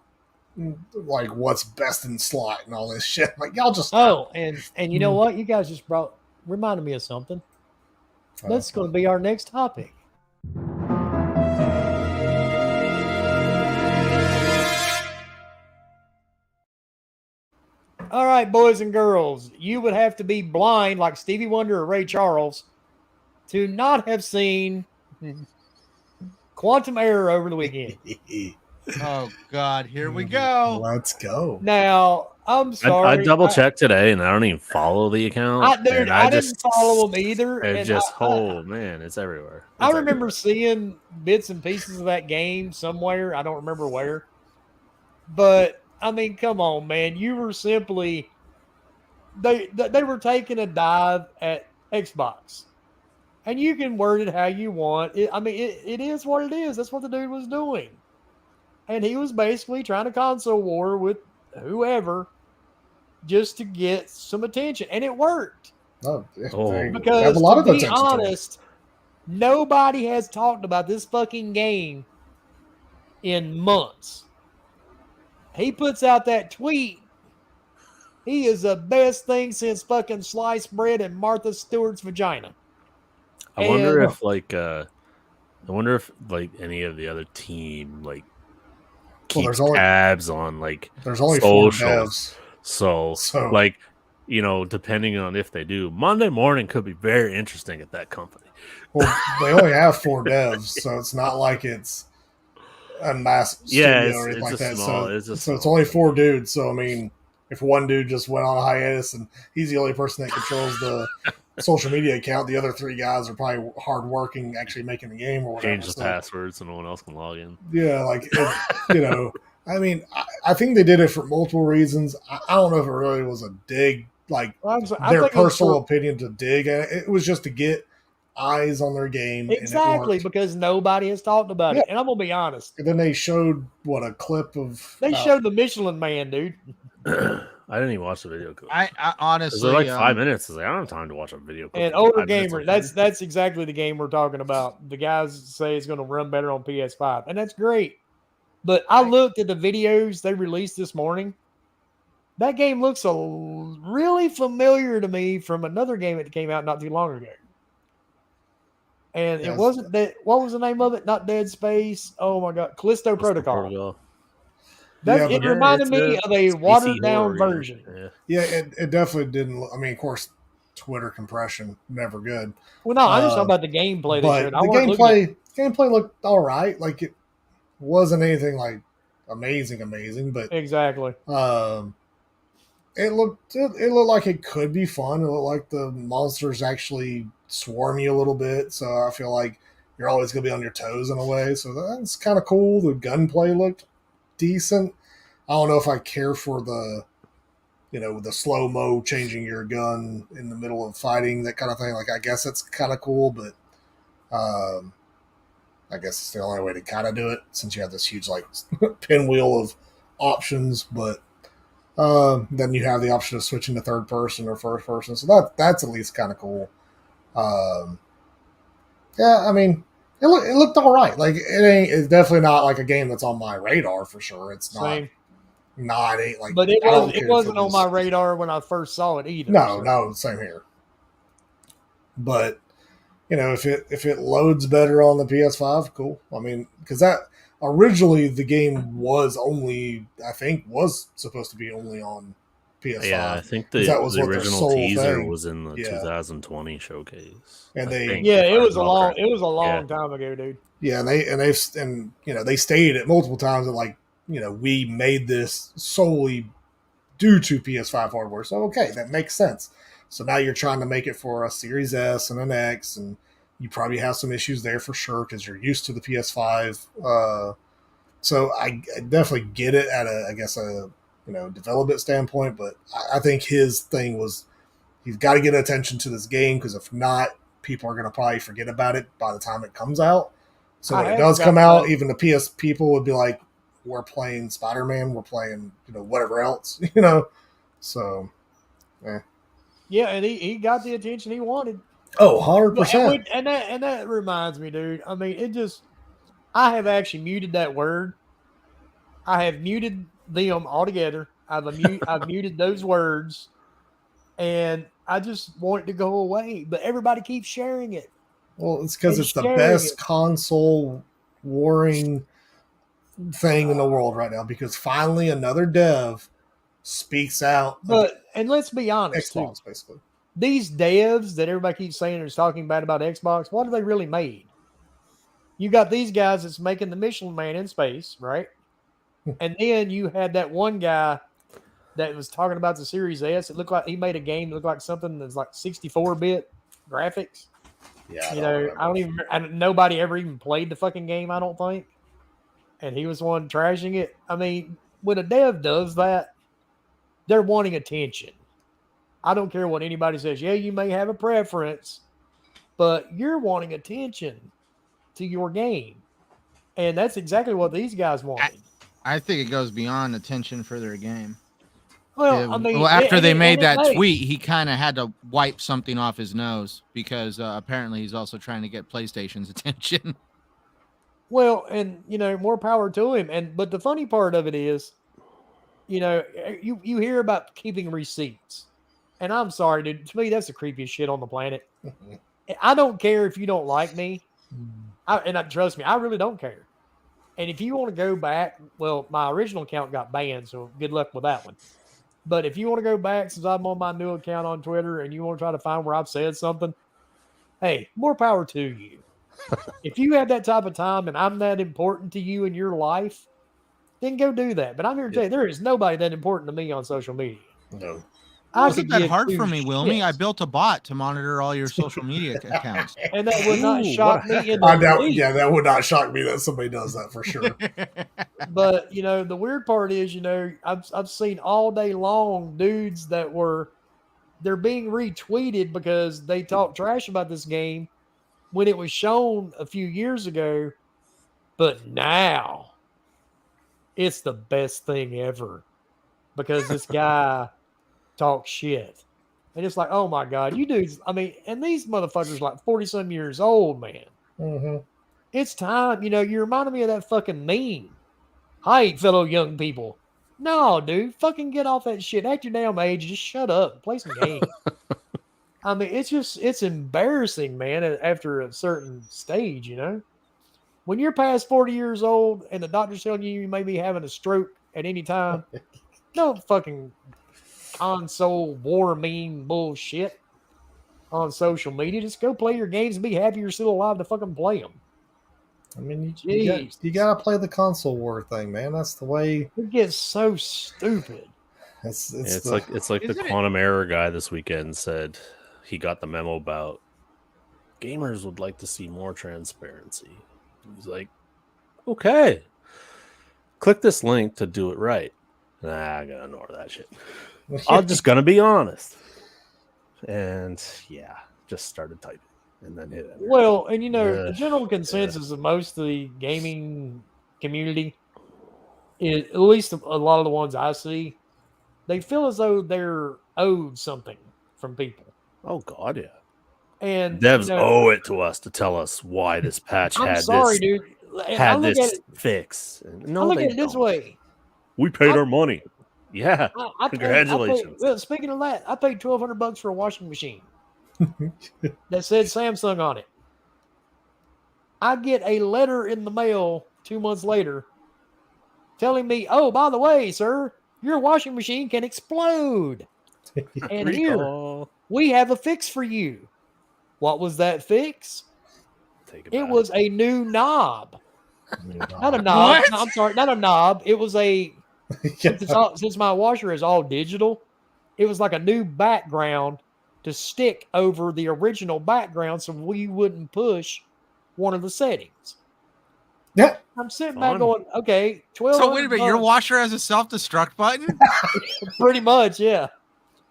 like what's best in slot and all this shit. Like, y'all just stop. And you know what? You guys just reminded me of something. That's going to be our next topic. All right, boys and girls, you would have to be blind like Stevie Wonder or Ray Charles to not have seen Quantum Error over the weekend. Oh, God, here we go. Let's go. Now, I'm sorry. I double checked today, and I don't even follow the account. I didn't follow them either. Man, it's everywhere. I remember seeing bits and pieces of that game somewhere. I don't remember where. But, I mean, come on, man. You were simply... They were taking a dive at Xbox. And you can word it how you want. It is what it is. That's what the dude was doing. And he was basically trying to console war with whoever just to get some attention. And it worked. Because to be honest, nobody has talked about this fucking game in months. He puts out that tweet. He is the best thing since fucking sliced bread and Martha Stewart's vagina. I wonder if any of the other team keeps tabs on there's only socials. 4 devs. So depending on if they do, Monday morning could be very interesting at that company. Well, they only have 4 devs, so it's not like it's a massive studio or anything like that. So it's only 4 dudes. So I mean, if one dude just went on a hiatus and he's the only person that controls the social media account, the other 3 guys are probably hardworking, actually making the game or whatever. Change the password so no one else can log in. Yeah, I mean, I think they did it for multiple reasons. I don't know if it really was a dig, their personal opinion to dig. It was just to get eyes on their game. Exactly, because nobody has talked about it. And I'm going to be honest. And then they showed, a clip of... They showed the Michelin Man, dude. I didn't even watch the video clip. I honestly... They're 5 minutes. I was like, I don't have time to watch a video clip. And older gamer, that's exactly the game we're talking about. The guys say it's going to run better on PS5. And that's great. But I looked at the videos they released this morning. That game looks really familiar to me from another game that came out not too long ago. And it wasn't that. What was the name of it? Not Dead Space. Oh my God, Callisto Protocol. It reminded me of a watered down version. Yeah, it definitely didn't. I mean, of course, Twitter compression never good. Well, no, I'm just talking about the gameplay. But the gameplay looked all right. Like it wasn't anything amazing, but exactly. It looked like it could be fun. It looked like the monsters actually swarm you a little bit. So I feel like you're always going to be on your toes in a way. So that's kind of cool. The gunplay looked decent. I don't know if I care for the, the slow-mo changing your gun in the middle of fighting, that kind of thing. Like, I guess that's kind of cool, but I guess it's the only way to kind of do it since you have this huge, like, pinwheel of options. But then you have the option of switching to third person or first person. So that's at least kind of cool. Yeah, I mean, it looked all right. Like, it's definitely not like a game that's on my radar for sure. It's Same. not ain't like, but it wasn't on my radar when I first saw it either. No, same here. But if it loads better on the PS5, cool. I mean, because that originally the game was supposed to be only on PS5. Yeah, I think the original teaser was in the 2020 showcase. And it was a long time ago, dude. Yeah, and they stated it multiple times that, like, we made this solely due to PS5 hardware. So okay, that makes sense. So now you're trying to make it for a Series S and an X, and you probably have some issues there for sure because you're used to the PS5. So I definitely get it at a development standpoint, but I think his thing was he's got to get attention to this game, because if not, people are going to probably forget about it by the time it comes out. So when it does come out, even the PS people would be like, we're playing Spider-Man, we're playing, whatever else, So, yeah. Yeah, and he got the attention he wanted. Oh, 100%. And that reminds me, dude. I mean, I have actually muted that word. I have muted them altogether. I've muted those words, and I just want it to go away. But everybody keeps sharing it. Well, it's because it's the best console warring thing in the world right now, because finally another dev speaks out. And let's be honest, Xbox, basically. These devs that everybody keeps saying is talking bad about Xbox, what have they really made? You got these guys that's making the Michelin Man in space, right? And then you had that one guy that was talking about the Series S. It looked like he made a game that looked like something that's like 64-bit graphics. Yeah, nobody ever even played the fucking game, I don't think. And he was one trashing it. I mean, when a dev does that, they're wanting attention. I don't care what anybody says. Yeah, you may have a preference, but you're wanting attention to your game. And that's exactly what these guys wanted. I think it goes beyond attention for their game. Well, I mean, after they made that tweet, he kind of had to wipe something off his nose, because apparently he's also trying to get PlayStation's attention. Well, and more power to him. But the funny part of it is, you hear about keeping receipts, and I'm sorry, dude. To me, that's the creepiest shit on the planet. I don't care if you don't like me, trust me, I really don't care. And if you want to go back, well, my original account got banned, so good luck with that one. But if you want to go back, since I'm on my new account on Twitter, and you want to try to find where I've said something, hey, more power to you. If you have that type of time and I'm that important to you in your life, then go do that. But I'm here to tell you, there is nobody that important to me on social media. No. It wasn't that hard for me, Wilmy. I built a bot to monitor all your social media accounts. And that would not shock me. That would not shock me that somebody does that for sure. But, the weird part is, I've seen all day long dudes that they're being retweeted because they talk trash about this game when it was shown a few years ago. But now it's the best thing ever because this guy talks shit. And it's like, oh my God, you dudes. I mean, and these motherfuckers like 40-some years old, man. Mm-hmm. It's time. You reminded me of that fucking meme. Hi, fellow young people. No, dude, fucking get off that shit. At your damn age, just shut up and play some games. I mean, it's embarrassing, man, after a certain stage, When you're past 40 years old and the doctor's telling you may be having a stroke at any time, don't fucking console war meme bullshit on social media. Just go play your games and be happy you're still alive to fucking play them. I mean, you gotta play the console war thing, man. That's the way. It gets so stupid. It's like the quantum error guy this weekend said he got the memo about gamers would like to see more transparency. He's like, okay, click this link to do it right. Nah, I gotta ignore that shit. I'm just gonna be honest. And yeah, just started typing and then hit enter. Well, and the general consensus of most of the gaming community is, at least a lot of the ones I see, they feel as though they're owed something from people. Oh God, yeah. And devs owe it to us to tell us why this patch I'm sorry, dude. Had this fix. No, I look at it this way. We paid our money. Yeah. Congratulations. Well, speaking of that, I paid $1,200 for a washing machine that said Samsung on it. I get a letter in the mail 2 months later telling me, "Oh, by the way, sir, your washing machine can explode. And here, we have a fix for you." What was that fix? It was a new knob. Not a knob. No, I'm sorry, not a knob. It was a since my washer is all digital, it was like a new background to stick over the original background so we wouldn't push one of the settings. Yeah. I'm sitting back going, okay, 12. So wait a minute, your washer has a self-destruct button? Pretty much, yeah.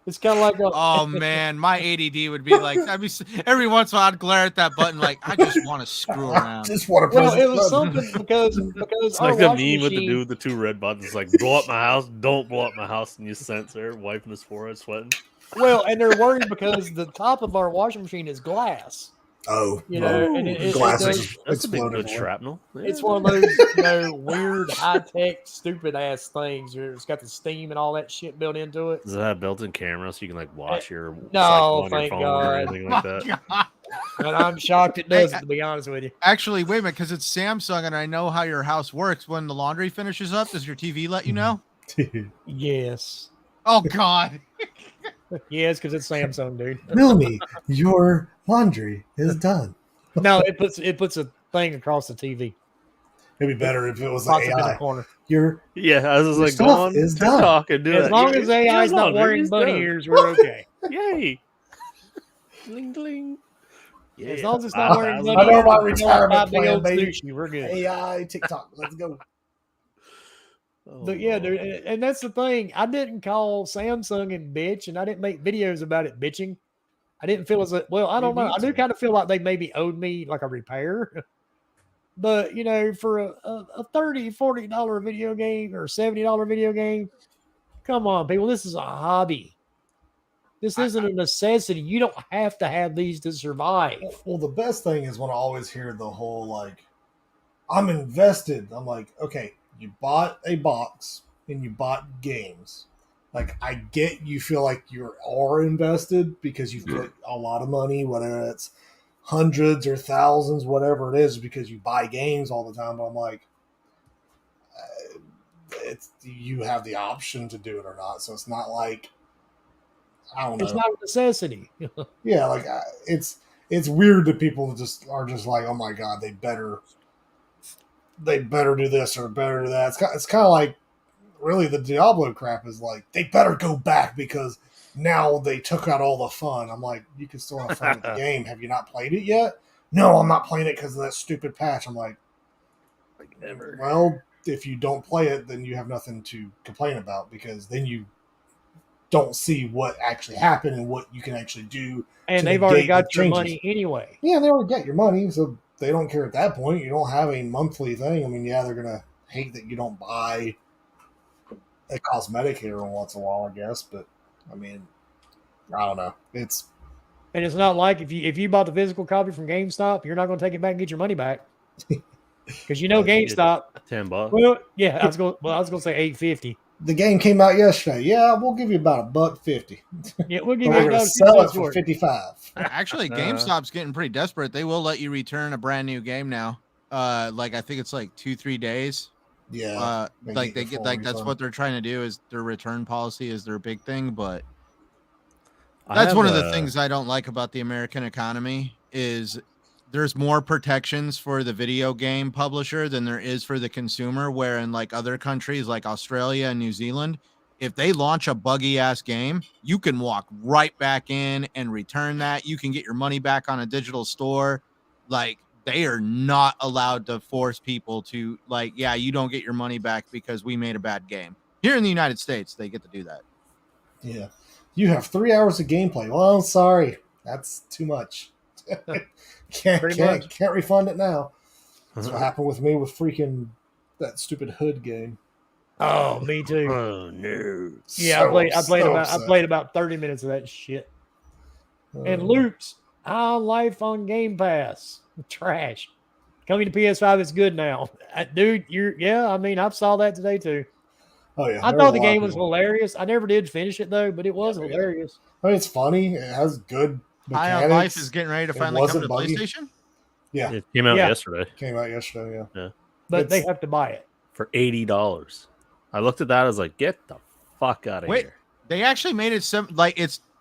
It's kind of like oh man, my ADD would be like, every once in a while I'd glare at that button like, I just want to screw around. Just want to. Well, it was something because it's like a meme with the dude with the 2 red buttons, like blow up my house, don't blow up my house, and you censor, wiping his forehead, sweating. Well, and they're worried because the top of our washing machine is glass. Oh, and glass that's a big good shrapnel. Yeah. It's one of those weird high-tech stupid ass things where it's got the steam and all that shit built into it. Does it have built-in camera so you can like watch your thank phone God. or anything like that? And I'm shocked it doesn't, to be honest with you. Actually, wait a minute, because it's Samsung and I know how your house works. When the laundry finishes up, does your TV let you know? Yes. Oh God. Yes, because it's Samsung, dude. Millie, your laundry is done. No, it puts a thing across the TV. It'd be better if it was like AI. In the corner. I was like, go on TikTok and do it. As long as AI is not wearing bunny ears, we're okay. Yay. Bling, bling. Yeah. As long as it's not wearing bunny ears. I know my ears, retirement plan, baby. Sushi, we're good. AI, TikTok, let's go. But yeah, dude, and that's the thing. I didn't call Samsung and bitch, and I didn't make videos about it bitching. I didn't feel as a, well, I don't know. I do kind of feel like they maybe owed me like a repair. But, for a $30, $40 video game or $70 video game, come on, people. This is a hobby. This isn't a necessity. You don't have to have these to survive. Well, the best thing is when I always hear the whole, like, I'm invested. I'm like, okay, you bought a box and you bought games. Like, I get you feel like you are invested because you've put a lot of money, whether it's hundreds or thousands, whatever it is, because you buy games all the time. But I'm like, you have the option to do it or not. So it's not like, I don't know. It's not a necessity. Yeah, like it's weird that people are just like, oh my God, they better do this or better do that. It's kind of like, really, the Diablo crap is like, they better go back because now they took out all the fun. I'm like, you can still have fun with the game. Have you not played it yet? No, I'm not playing it because of that stupid patch. I'm like, never. Well, if you don't play it, then you have nothing to complain about because then you don't see what actually happened and what you can actually do. And they've already got your money anyway. Yeah, they already got your money, so they don't care at that point. You don't have a monthly thing. I mean, yeah, they're going to hate that you don't buy a cosmetic here once in a while, I guess. But, I mean, I don't know. And it's not like if you bought the physical copy from GameStop, you're not going to take it back and get your money back. Because GameStop. $10. Well, yeah, I was going to say $8.50. The game came out yesterday. Yeah, we'll give you about $1.50. Yeah, we'll give you $1.50. Sell it for $55. Actually, GameStop's getting pretty desperate. They will let you return a brand new game now. I think it's like 2-3 days. Yeah. Like they get like that's what they're trying to do is their return policy is their big thing, but that's one of the things I don't like about the American economy is there's more protections for the video game publisher than there is for the consumer, where in like other countries like Australia and New Zealand, if they launch a buggy ass game, you can walk right back in and return that. You can get your money back on a digital store. Like, they are not allowed to force people to, like, yeah, you don't get your money back because we made a bad game. Here in the United States, they get to do that. Yeah. You have 3 hours of gameplay. Well, I'm sorry. That's too much. can't refund it now. That's what happened with me with freaking that stupid Hood game. Oh, me too. Oh no. Yeah, I played about 30 minutes of that shit. And loops. Life on Game Pass. Trash. Coming to PS5 is good now. Dude, I saw that today too. Oh yeah. I thought the game was hilarious. I never did finish it though, but it was hilarious. I mean, it's funny. It has good mechanics. High on Life is getting ready to finally come to PlayStation. Yeah, it came out yesterday. Yeah. But they have to buy it for $80. I looked at that. I was like, "Get the fuck out of here!" They actually made it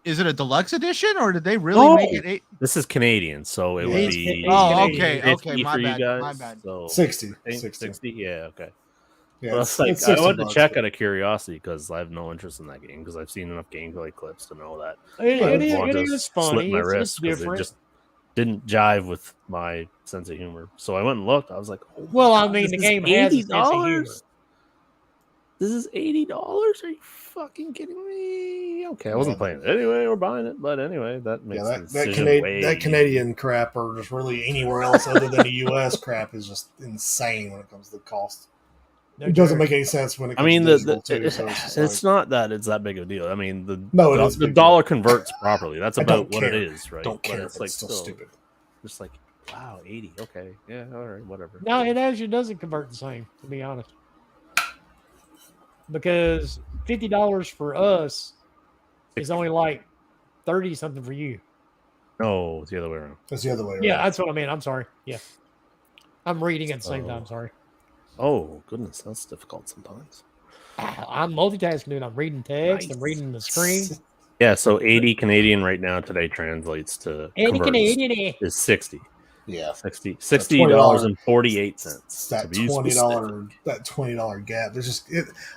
Is it a deluxe edition or did they really make it? This is Canadian, so it would be. Okay. My bad. My bad. So 60. Yeah. Okay. Yeah, well, I wanted to check out of curiosity because I have no interest in that game because I've seen enough gameplay clips to know that it is funny. My wrist because it just didn't jive with my sense of humor. So I went and looked. I was like, the game has a sense of humor. This is $80? Are you fucking kidding me? Okay, I wasn't playing it anyway or buying it, but anyway, that makes that Canadian crap or just really anywhere else other than the US crap is just insane when it comes to the cost. It doesn't make any sense when it comes to digital too. So it's not that it's that big of a deal. I mean, the dollar converts properly. That's about what it is, right? Don't care. It's like still stupid. Just like, wow, 80. Okay, yeah, all right, whatever. No, it actually doesn't convert the same, to be honest. Because $50 for us is only like 30 something for you. No, it's the other way around. It's the other way around. Yeah, that's what I mean. I'm sorry. Yeah. I'm reading at the same time. Sorry. Oh, goodness. That's difficult sometimes. I'm multitasking, dude. I'm reading text. Nice. I'm reading the screen. Yeah, so 80 Canadian right now today translates to 80 Canadian is 60. Yeah, $60.48. That $20 gap. There's just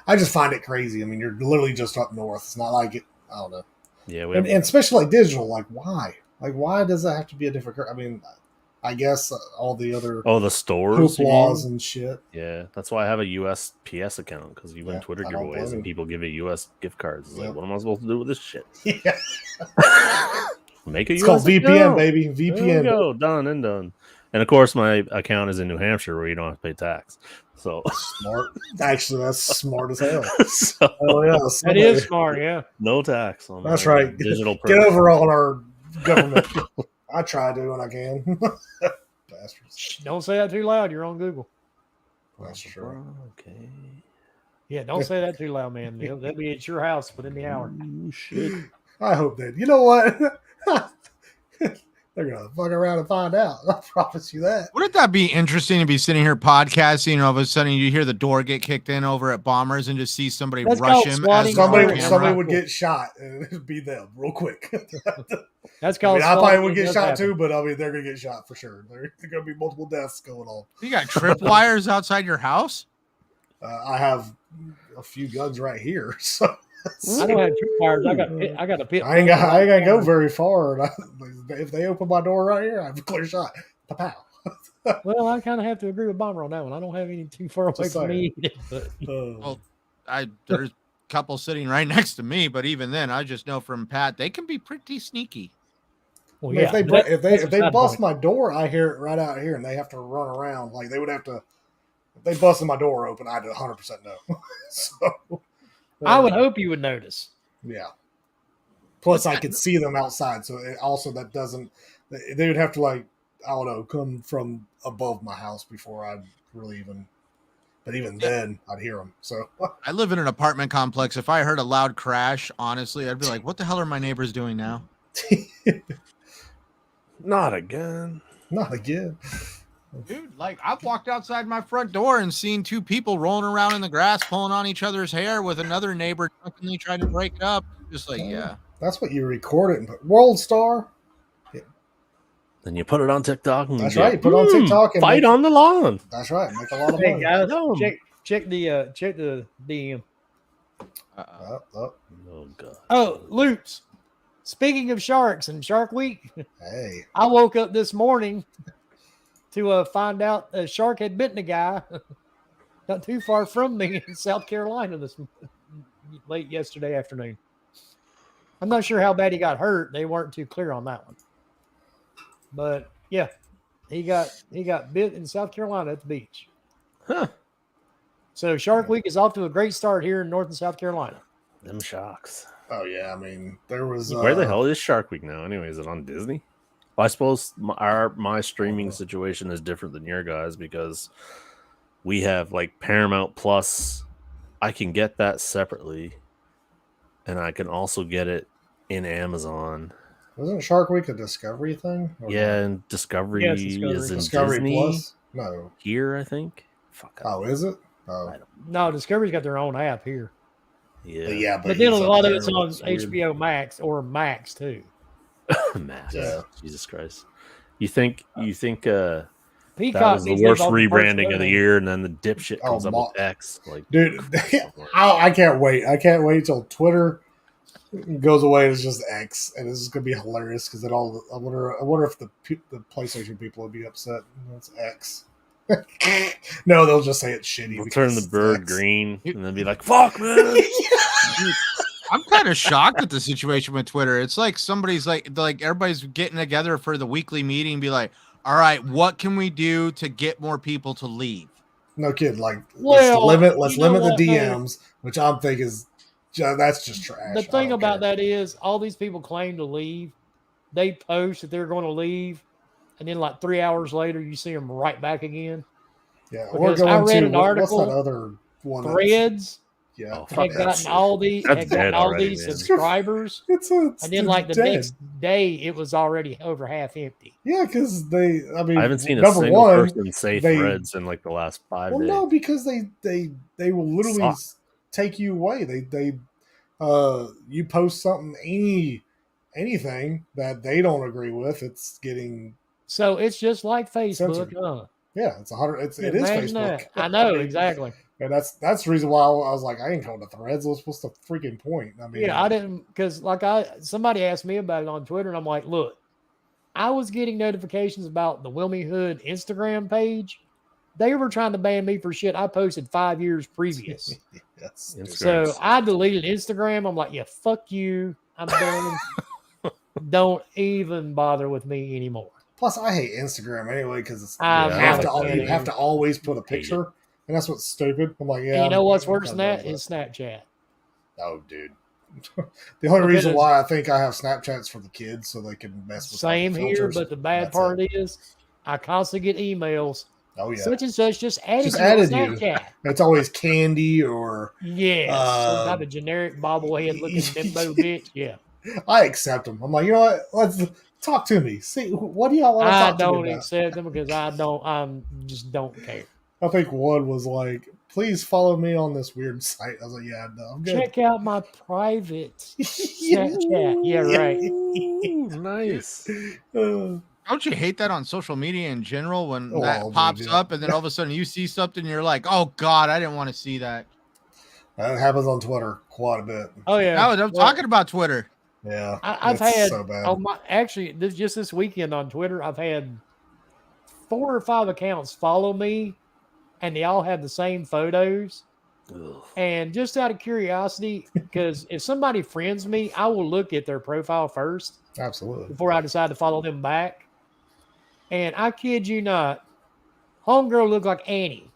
I just find it crazy. I mean, you're literally just up north. It's not like it. I don't know. Yeah, and especially like digital. Like why? Like why does that have to be a different? I mean, I guess all the other the stores laws and shit. Yeah, that's why I have a USPS account because you win Twitter giveaways and people give you US gift cards. It's like, what am I supposed to do with this shit? Yeah. Make a it's called VPN, account. Baby. VPN. There we go. Done and done. And of course, my account is in New Hampshire where you don't have to pay tax. So smart. Actually, that's smart as hell. That is smart. Yeah. No tax on that's right. Digital. Get over on our government. I try to when I can. Bastards. Don't say that too loud. You're on Google. That's true. Okay. Yeah, don't say that too loud, man. They'll be at your house within the hour. Oh, shit. I hope that. You know what? They're going to fuck around and find out. I promise you that. Wouldn't that be interesting to be sitting here podcasting and all of a sudden you hear the door get kicked in over at Bombers and just see somebody rush him? Somebody would get shot and it'd be them real quick. That's called I probably would get shot too, but I mean, they're going to get shot for sure. There's going to be multiple deaths going on. You got tripwires outside your house? I have a few guns right here, so... I don't have tripwires. I got a pit. I ain't got to go very far. If they open my door right here, I have a clear shot. Pow. Well, I kind of have to agree with Bomber on that one. I don't have any too far away from me. But. Well, there's a couple sitting right next to me, but even then, I just know from Pat they can be pretty sneaky. Well, yeah, if they bust my door, I hear it right out here, and they have to run around. Like they would have to. If they busted my door open, I'd 100% know. So. I would hope you would notice. Yeah. Plus, I could see them outside, so that doesn't. They would have to I don't know, come from above my house before I'd really even. But even then, I'd hear them. So I live in an apartment complex. If I heard a loud crash, honestly, I'd be like, "What the hell are my neighbors doing now?" Not again. Not again. Dude, I've walked outside my front door and seen two people rolling around in the grass, pulling on each other's hair with another neighbor drunkenly trying to break it up. Just yeah. That's what you record it and put World Star. Yeah. Then you put it on TikTok. And that's right. You put it on TikTok and fight on the lawn. That's right. Make a lot of money. Guys, check the DM. Oh God. Oh, Loops. Speaking of sharks and Shark Week, Hey, I woke up this morning to find out a shark had bitten a guy not too far from me in South Carolina late yesterday afternoon. I'm not sure how bad he got hurt. They weren't too clear on that one. But yeah, he got bit in South Carolina at the beach. Huh. So Shark Week is off to a great start here in North and South Carolina. Them sharks. oh yeah, I mean there was Where the hell is Shark Week now? Anyway, is it on Disney? Well, I suppose my streaming situation is different than your guys because we have like Paramount Plus. I can get that separately, and I can also get it in Amazon. Wasn't Shark Week a Discovery thing? Yeah, and Discovery, is in Discovery Disney Plus. No, here, I think. Fuck. Oh, is it? Oh, No, Discovery's got their own app here. Yeah, but then a lot of it's on weird. HBO Max or Max too. Max. Yeah. Jesus Christ. You think that Peacock was the worst rebranding of the year, and then the dipshit comes up with X. Like, dude, I can't wait. I can't wait till Twitter goes away and it's just X, and this is gonna be hilarious because it all. I wonder if the PlayStation people will be upset. It's X. No, they'll just say it's shitty. We'll turn the bird green and then be like, "Fuck, man." I'm kind of shocked at the situation with Twitter. It's like somebody's like everybody's getting together for the weekly meeting and be like, all right, what can we do to get more people to leave? No kidding. Like, let's limit the DMs, which I'm thinking is that's just trash. The thing about that is all these people claim to leave. They post that they're going to leave, and then like 3 hours later, you see them right back again. Yeah, because I read an article. What's that other one? Threads. Yeah, had gotten all these subscribers, and then like the next day, it was already over half empty. Yeah, because I haven't seen a single person say Threads in like the last 5 days. No, because they will literally take you away. They you post something anything that they don't agree with, it's getting so it's just like Facebook, huh? Yeah, it is Facebook. That. I know exactly. And that's the reason why I was like, I ain't going to Threads. What's the freaking point? I mean, yeah, I didn't because somebody asked me about it on Twitter, and I'm like, look, I was getting notifications about the Wilmy Hood Instagram page. They were trying to ban me for shit I posted 5 years previous. So I deleted Instagram. I'm like, yeah, fuck you. I'm done. Don't even bother with me anymore. Plus, I hate Instagram anyway because you have to always put a picture. And that's what's stupid. I'm like, yeah. And you know what's worse than that is Snapchat. Oh, dude. The only reason why I think I have Snapchats for the kids so they can mess with same here, but the bad part is I constantly get emails. Oh yeah, such and such just added Snapchat. You. It's always candy or some type of generic bobblehead looking bimbo bitch. Yeah, I accept them. I'm like, you know what? Let's talk to me. See, what do y'all want to talk to me about? I don't accept them because I just don't care. I think one was like, please follow me on this weird site. I was like, yeah, no, I'm good. Check out my private Snapchat. Yeah, right. Ooh, nice. Don't you hate that on social media in general when that pops up and then all of a sudden you see something and you're like, oh, God, I didn't want to see that. That happens on Twitter quite a bit. Oh, yeah. No, I'm talking about Twitter. Yeah. I've had, so bad. Actually, just this weekend on Twitter, I've had 4 or 5 accounts follow me. And they all have the same photos. Ugh. And just out of curiosity, because if somebody friends me, I will look at their profile first. Absolutely. Before I decide to follow them back. And I kid you not, homegirl looked like Annie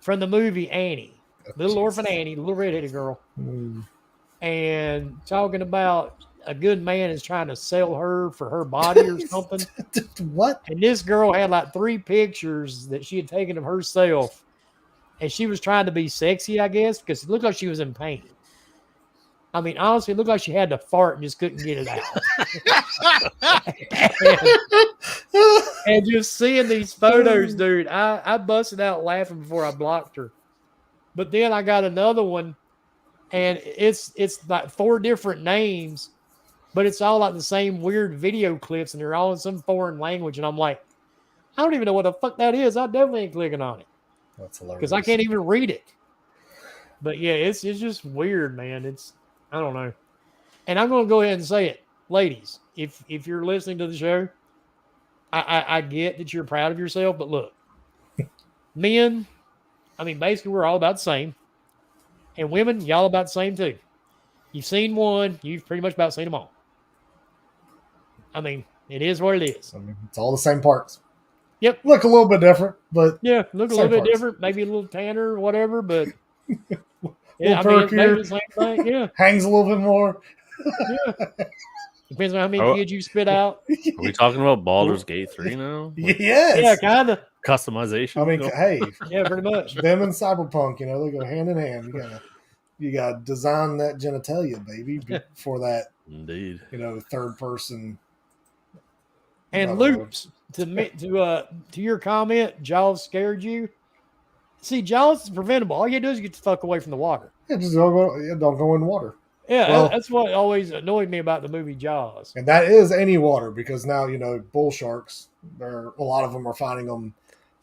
from the movie Annie. Little orphan Annie, little redheaded girl. And talking about a good man is trying to sell her for her body or something. What? And this girl had like 3 pictures that she had taken of herself. And she was trying to be sexy, I guess, because it looked like she was in pain. I mean, honestly, it looked like she had to fart and just couldn't get it out. and just seeing these photos, dude, I busted out laughing before I blocked her. But then I got another one, and it's like 4 different names. But it's all like the same weird video clips, and they're all in some foreign language. And I'm like, I don't even know what the fuck that is. I definitely ain't clicking on it. That's hilarious. Because I can't even read it. But yeah, it's just weird, man. I don't know. And I'm going to go ahead and say it, ladies. If you're listening to the show, I get that you're proud of yourself, but look, men, I mean, basically we're all about the same, and women, y'all about the same too. You've seen one, you've pretty much about seen them all. I mean, it is what it is. I mean, it's all the same parts. Yep. Look a little bit different, but yeah, look a little bit parts. different, maybe a little tanner or whatever, but yeah, I mean, it's maybe the same thing. Yeah, hangs a little bit more. Yeah, depends on how many kids you spit out. Are we talking about Baldur's Gate 3 now? Like, yes. Yeah, kind of customization. I mean, hey, yeah, pretty much. Them and Cyberpunk, they go hand in hand. You gotta design that genitalia, baby, for that. Indeed. Third person. And loops to your comment, Jaws scared you. See, Jaws is preventable. All you do is get the fuck away from the water. Yeah, just don't go in water. Yeah, that's what always annoyed me about the movie Jaws. And that is any water, because now bull sharks. A lot of them are finding them.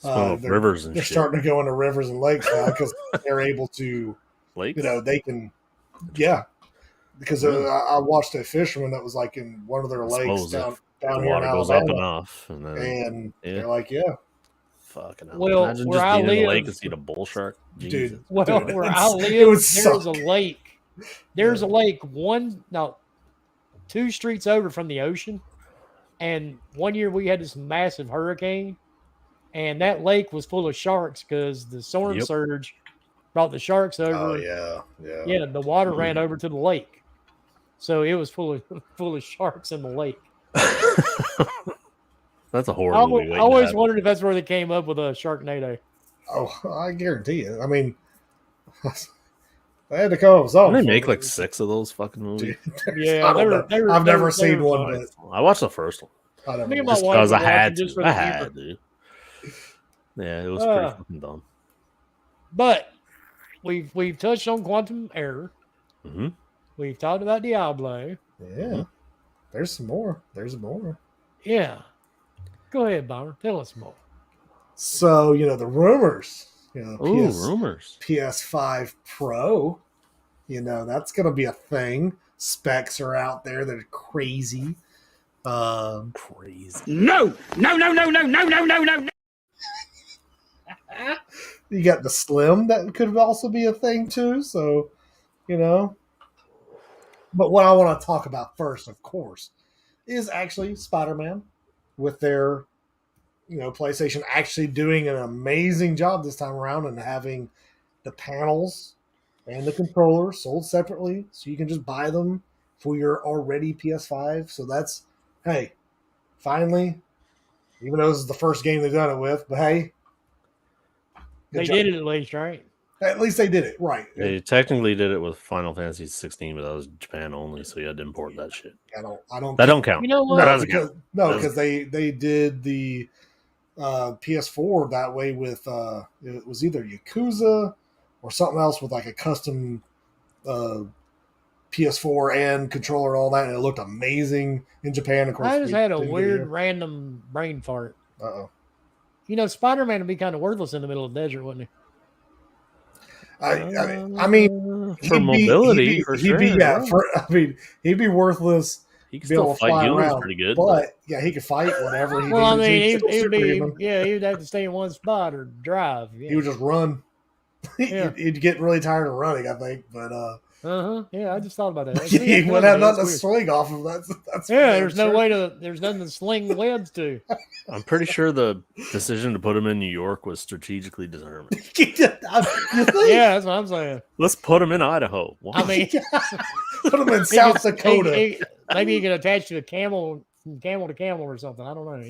Rivers and they're starting to go into rivers and lakes now because they're able to. Lakes? They can. Yeah, because I watched a fisherman that was like in one of their lakes down here water in goes Alabama, up enough, and they're like, yeah. Fucking hell. Well, imagine where just I being in live, the lake and see a bull shark. Jesus. Dude, where I live, there's a lake. There's a lake 2 streets over from the ocean. And one year we had this massive hurricane, and that lake was full of sharks because the storm surge brought the sharks over. Oh yeah. Yeah, the water ran over to the lake, so it was full of sharks in the lake. That's a horrible. I always wondered if that's where they came up with a Sharknado. Oh, I guarantee you. I mean, they had to come up with something. Didn't they make like 6 of those fucking movies? Yeah, I've never seen one, but I watched the first one. Just because I had to. I had to. Yeah, it was pretty fucking dumb. But we've touched on quantum error. Mm-hmm. We've talked about Diablo. Yeah, mm-hmm. There's some more. Yeah. Go ahead, Bomber. Tell us more. So, the rumors. Rumors. PS5 Pro. That's going to be a thing. Specs are out there that are crazy. Crazy. No. You got the Slim that could also be a thing too. So, But what I want to talk about first, of course, is actually Spider-Man with their, PlayStation actually doing an amazing job this time around and having the panels and the controller sold separately, so you can just buy them for your already PS5. So that's, hey, finally, even though this is the first game they've done it with, but hey, they did it at least, right? At least they did it right. They technically did it with Final Fantasy 16, but that was Japan only, so you had to import that shit. I don't. That don't count. You know what? Because they did the PS4 that way with it was either Yakuza or something else with like a custom PS4 and controller and all that, and it looked amazing in Japan. Of course, I just had a weird random brain fart. Spider-Man would be kind of worthless in the middle of the desert, wouldn't he? I mean, for mobility, he'd be worthless. He could still fight humans pretty good, but yeah, he could fight whatever. He he'd have to stay in one spot or drive. Yeah. He would just run. He'd get really tired of running, I think. But yeah, I just thought about that. He would have nothing to swing off of. That's there's nothing to sling webs to. I'm pretty sure the decision to put him in New York was strategically determined. Yeah, that's what I'm saying. Let's put him in Idaho. Why? I mean, put him in South Dakota. Maybe you can attach to a camel to camel or something. I don't know.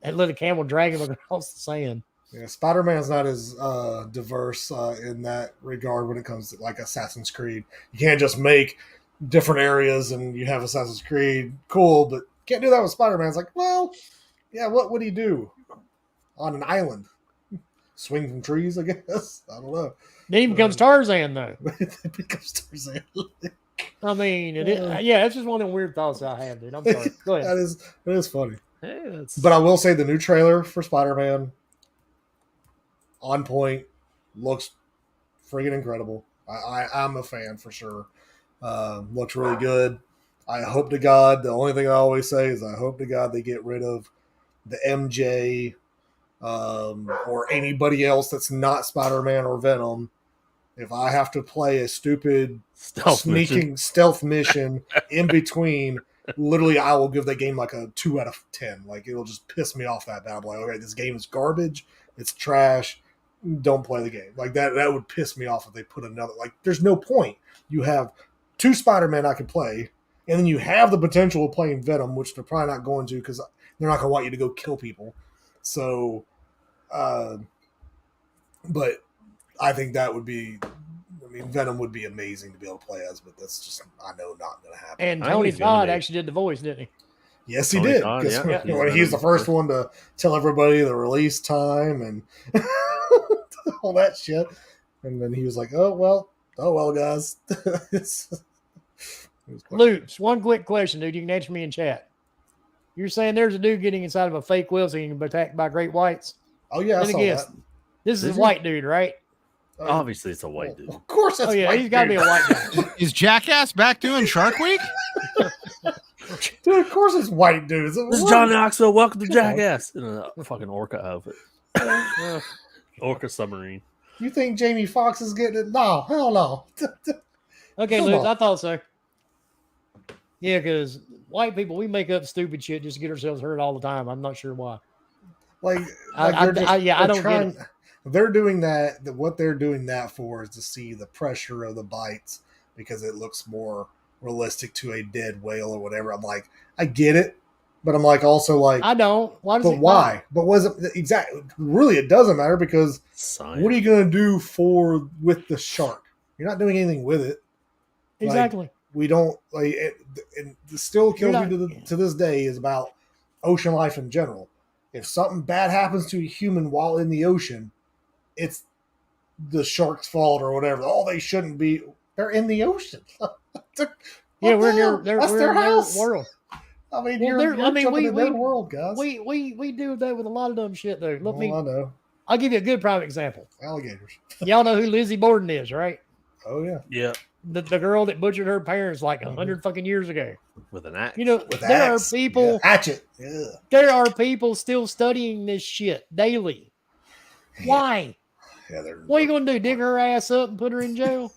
And let a camel drag him across the sand. Yeah, Spider-Man's not as diverse in that regard when it comes to like Assassin's Creed. You can't just make different areas and you have Assassin's Creed. Cool, but can't do that with Spider-Man. It's like, well, yeah, what would he do on an island? Swing from trees, I guess. I don't know. Then he becomes Tarzan, though. It becomes Tarzan. I mean, it's just one of the weird thoughts I have, dude. I'm sorry. Go ahead. That is funny. Hey, but I will say the new trailer for Spider-Man on point, looks friggin' incredible. I'm a fan for sure. Looks really good. I hope to God, the only thing I always say is I hope to God they get rid of the MJ or anybody else that's not Spider-Man or Venom. If I have to play a stupid stealth mission in between, literally I will give that game like a 2 out of 10. Like it'll just piss me off that bad. I'm like, okay, this game is garbage. It's trash. Don't play the game. Like that would piss me off if they put another. Like there's no point. You have 2 Spider-Man I can play, and then you have the potential of playing Venom, which they're probably not going to because they're not going to want you to go kill people. So, but I think that would be. I mean, Venom would be amazing to be able to play as, but that's just I know not going to happen. And Tony Todd actually did the voice, didn't he? Yes, he did. Because he's the first one to tell everybody the release time and all that shit. And then he was like, "Oh well, guys." Lutz, one quick question, dude. You can answer me in chat. You're saying there's a dude getting inside of a fake whale so he can be attacked by great whites? Oh yeah, I saw that. This is a white dude, right? Obviously, it's a white dude. Of course, that's he's got to be a white guy. Is Jackass back doing Shark Week? Dude, of course it's white dudes. This is John Knoxville. Welcome to Jackass. In a fucking orca outfit. Orca submarine. You think Jamie Foxx is getting it? No, hell no. Okay, Lutz, I thought so. Yeah, because white people, we make up stupid shit just to get ourselves hurt all the time. I'm not sure why. I don't get it. They're doing that. What they're doing that for is to see the pressure of the bites because it looks more realistic to a dead whale or whatever. I'm like, I get it, but I'm like also like I don't. Why does but it why? matter? But was it exactly? Really, it doesn't matter because what are you going to do with the shark? You're not doing anything with it. Exactly. We don't like it. It still kills me to this day is about ocean life in general. If something bad happens to a human while in the ocean, it's the shark's fault or whatever. Oh, they shouldn't be. They're in the ocean. We're in their house. World. I mean, you're jumping in their world, guys. We do that with a lot of dumb shit, though. I know. I'll give you a good prime example. Alligators. Y'all know who Lizzie Borden is, right? Oh yeah. Yeah. The girl that butchered her parents like 100 fucking years ago. With an axe. You know, there are people. Hatchet. Yeah. There are people still studying this shit daily. Why? Yeah, what are you going to do? Dig her ass up and put her in jail?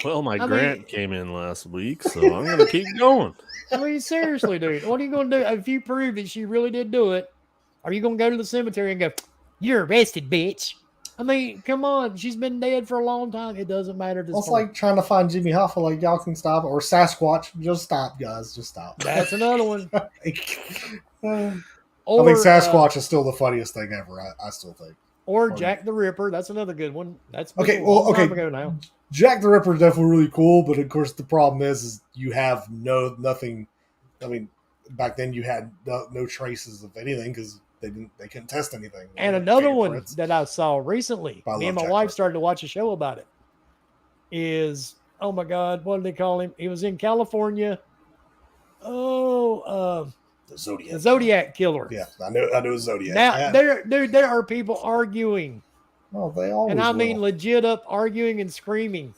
Well, my grant came in last week, so I'm going to keep going. I mean, seriously, dude. What are you going to do? If you prove that she really did do it, are you going to go to the cemetery and go, "You're arrested, bitch"? I mean, come on. She's been dead for a long time. It doesn't matter. It's like trying to find Jimmy Hoffa. Like, y'all can stop. Or Sasquatch. Just stop, guys. Just stop. That's another one. I think Sasquatch is still the funniest thing ever. I still think. Or Jack the Ripper. That's another good one. That's okay. Well, okay. Time ago now. Jack the Ripper is definitely really cool, but of course the problem is you have nothing. I mean, back then you had no traces of anything because they couldn't test anything. And another one that I saw recently, me and my wife started to watch a show about it. Is oh my God, what did they call him? He was in California. The Zodiac. The Zodiac Killer. Yeah, I know Zodiac. Now there are people arguing. Oh, they always. And I mean legit up arguing and screaming.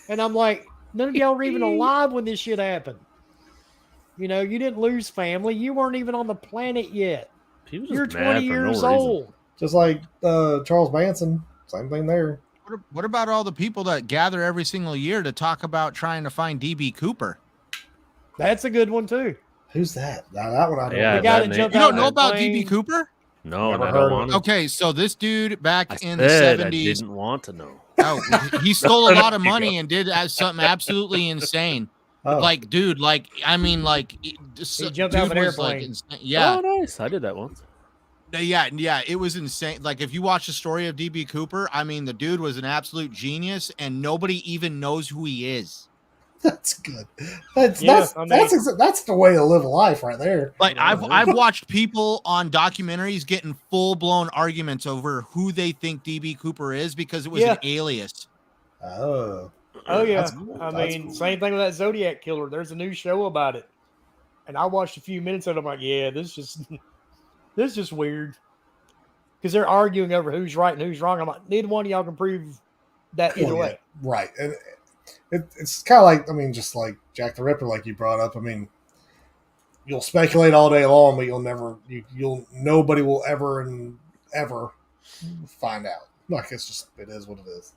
And I'm like, none of y'all were even alive when this shit happened. You know, you didn't lose family. You weren't even on the planet yet. You're 20 years old. Just like Charles Manson. Same thing there. What about all the people that gather every single year to talk about trying to find DB Cooper? That's a good one too. Who's that? Now, that one I don't know. The guy that jumped you out don't know about DB Cooper? No, never heard of him. Okay, so this dude back in the 70s. I didn't want to know. Oh, he stole a lot of money and did something absolutely insane. Oh. Like, dude, like, I mean, like, he jumped out of an airplane. Yeah. Oh, nice. I did that once. Yeah, it was insane. Like, if you watch the story of DB Cooper, I mean, the dude was an absolute genius, and nobody even knows who he is. That's good. That's the way to live life right there. Like I've watched people on documentaries getting full blown arguments over who they think DB Cooper is because it was an alias. Oh yeah. Cool. I mean, same thing with that Zodiac Killer. There's a new show about it, and I watched a few minutes of it. I'm like, yeah, this is just weird. because they're arguing over who's right and who's wrong. I'm like, neither one of y'all can prove that either way. Right. And it's kind of like, I mean, just like Jack the Ripper, like you brought up. I mean, you'll speculate all day long, but nobody will ever find out. Like, it is what it is.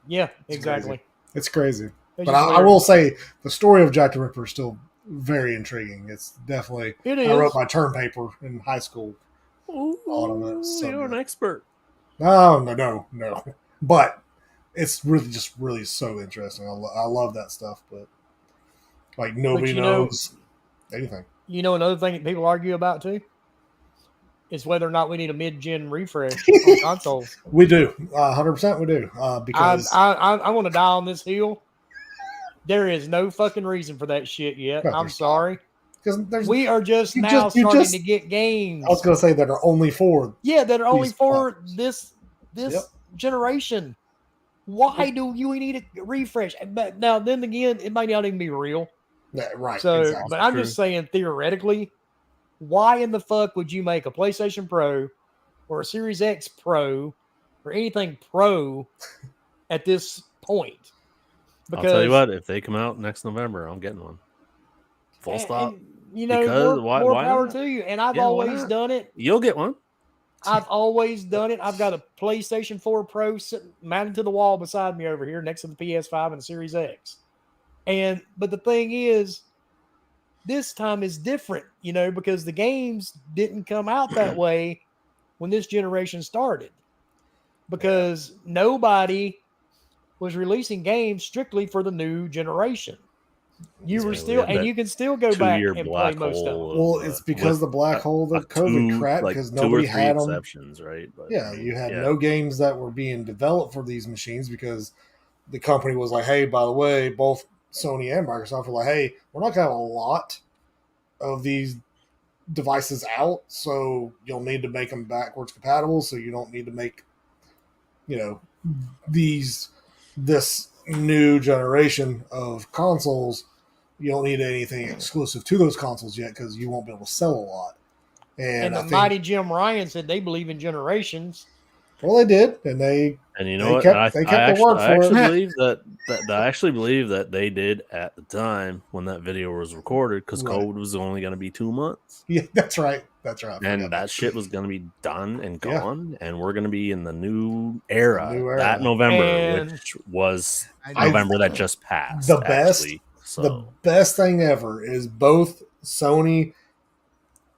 Yeah, exactly. It's crazy. But I will say the story of Jack the Ripper is still very intriguing. It's definitely. I wrote my term paper in high school. Ooh, you're an expert. No. But it's really so interesting. I love that stuff. But like nobody knows anything. You know, another thing that people argue about too is whether or not we need a mid-gen refresh on consoles. We do, 100%. We do because I want to die on this hill. There is no fucking reason for that shit yet. I'm sorry. Because we are just now starting to get games. I was going to say that are only for that are only for this generation. Why do we need a refresh? But now, then again, it might not even be real. Yeah, right. So, exactly. but I'm just saying theoretically, why in the fuck would you make a PlayStation Pro or a Series X Pro or anything Pro at this point? Because, I'll tell you what, if they come out next November, I'm getting one. Full stop. And, you know, more power to you. And I've always done it. You'll get one. I've always done it. I've got a PlayStation 4 Pro mounted to the wall beside me over here next to the PS5 and the Series X. But the thing is, this time is different, you know, because the games didn't come out that way when this generation started. Because nobody was releasing games strictly for the new generation. You were still, and you can still go back and play most of them. Well, it's because the black hole, the COVID crap, because nobody had them. Exceptions, right? But, you had no games that were being developed for these machines because the company was like, hey, by the way, both Sony and Microsoft were like, hey, we're not going to have a lot of these devices out, so you'll need to make them backwards compatible, so you don't need to make, you know, this new generation of consoles. You don't need anything exclusive to those consoles yet because you won't be able to sell a lot. And the mighty Jim Ryan said they believe in generations. Well, they did, and you know what? They kept the word for it. I actually believe that they did at the time when that video was recorded because COVID was only going to be 2 months. Yeah, that's right. And that shit was going to be done and gone, and we're going to be in the new era. That November, which was November that just passed. The best thing ever is both Sony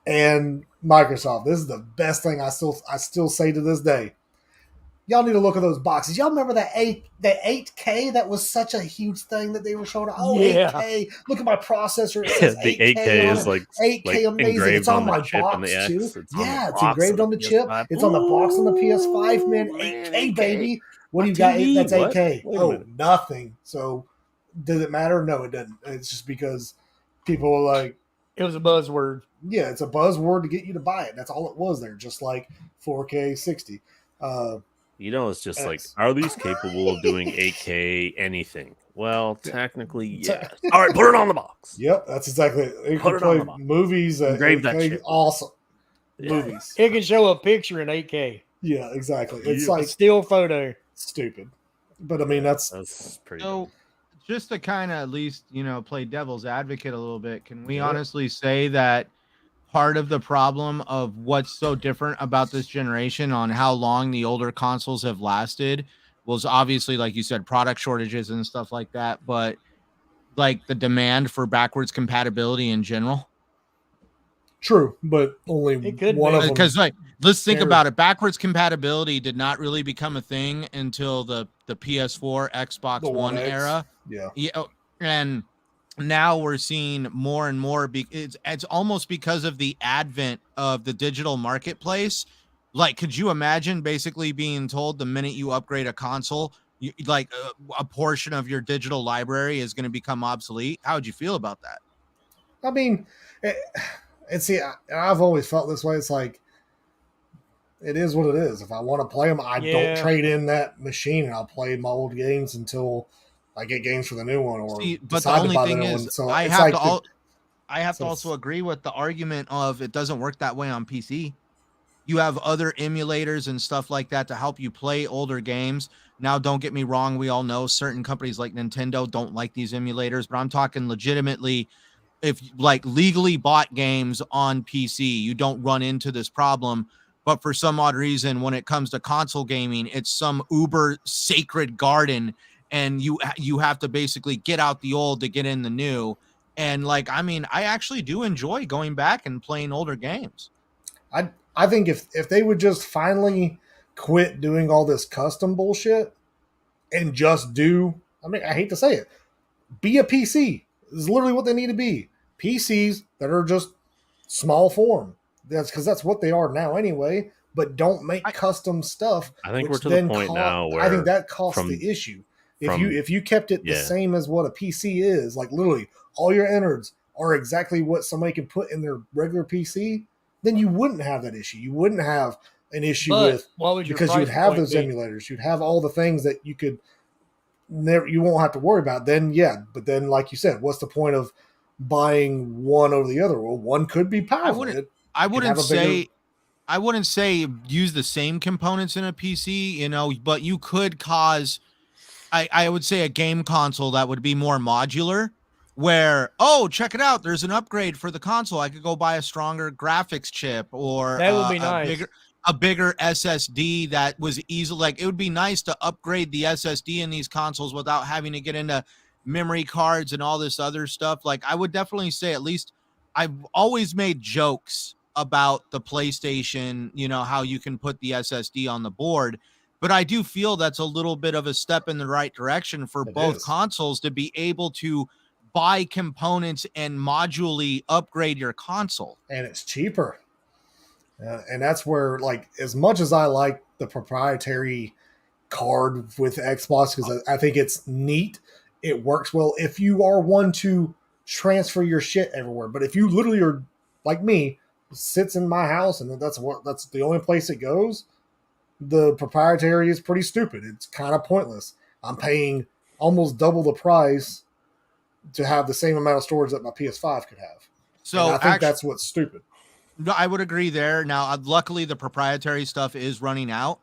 and Microsoft. This is the best thing I still say to this day. Y'all need to look at those boxes. Y'all remember that 8K? That was such a huge thing that they were showing. 8K. Look at my processor. It says the 8K is like 8K amazing. It's on my box too. It's engraved on the chip. It's on the box on the PS5, man. 8K, baby. What do you got? That's 8K. Oh, nothing. So does it matter? No, it doesn't. It's just because people are like, it was a buzzword. Yeah, it's a buzzword to get you to buy it. That's all it was there. Just like 4K 60. You know, it's just like, are these capable of doing 8K anything? Well, technically, yes. All right, put it on the box. Yep, that's exactly it. It can play movies at 8K. Awesome. Yeah. Movies. It can show a picture in 8K. Yeah, exactly. It's like still photo. Stupid. But I mean, that's pretty so just to kind of at least, you know, play devil's advocate a little bit, can we honestly say that part of the problem of what's so different about this generation on how long the older consoles have lasted was obviously, like you said, product shortages and stuff like that, but like the demand for backwards compatibility in general? True, but only one of them. Because like, let's think about it. Backwards compatibility did not really become a thing until the PS4, Xbox One era. Yeah. And now we're seeing more and more. It's almost because of the advent of the digital marketplace. Like, could you imagine basically being told the minute you upgrade a console, a portion of your digital library is going to become obsolete? How would you feel about that? I mean, I've always felt this way. It's like, it is what it is. If I want to play them, I don't trade in that machine, and I'll play my old games until I get games for the new one. But the only thing is, so I have to also agree with the argument of it doesn't work that way on PC. You have other emulators and stuff like that to help you play older games. Now, don't get me wrong. We all know certain companies like Nintendo don't like these emulators, but I'm talking legitimately. If like legally bought games on PC, you don't run into this problem. But for some odd reason, when it comes to console gaming, it's some uber sacred garden, and you have to basically get out the old to get in the new. And like, I mean, I actually do enjoy going back and playing older games. I think if they would just finally quit doing all this custom bullshit and just do, I mean, I hate to say it, be a PC is literally what they need to be. PCs that are just small form. That's because that's what they are now anyway. But don't make custom stuff. I think we're to the point now where I think that costs the issue. If you kept it the same as what a PC is, like literally all your innards are exactly what somebody can put in their regular PC, then you wouldn't have that issue. You wouldn't have an issue with because you would have those emulators. You'd have all the things that you could never, you won't have to worry about. Then but then like you said, what's the point of buying one over the other? Well, one could be powerful. I wouldn't say use the same components in a PC, you know, but you could cause, I would say, a game console that would be more modular, where, oh, check it out, there's an upgrade for the console. I could go buy a stronger graphics chip or that would be nice. A bigger SSD that was easy. Like, it would be nice to upgrade the SSD in these consoles without having to get into memory cards and all this other stuff. Like, I would definitely say, at least I've always made jokes about the PlayStation, you know, how you can put the SSD on the board. But I do feel that's a little bit of a step in the right direction for both consoles to be able to buy components and modularly upgrade your console. And it's cheaper. And that's where, like, as much as I like the proprietary card with Xbox, because I think it's neat, it works well if you are one to transfer your shit everywhere. But if you literally are like me, sits in my house and that's the only place it goes, the proprietary is pretty stupid. It's kind of pointless. I'm paying almost double the price to have the same amount of storage that my PS5 could have. So and I think that's what's stupid. No, I would agree there. Now, luckily, the proprietary stuff is running out.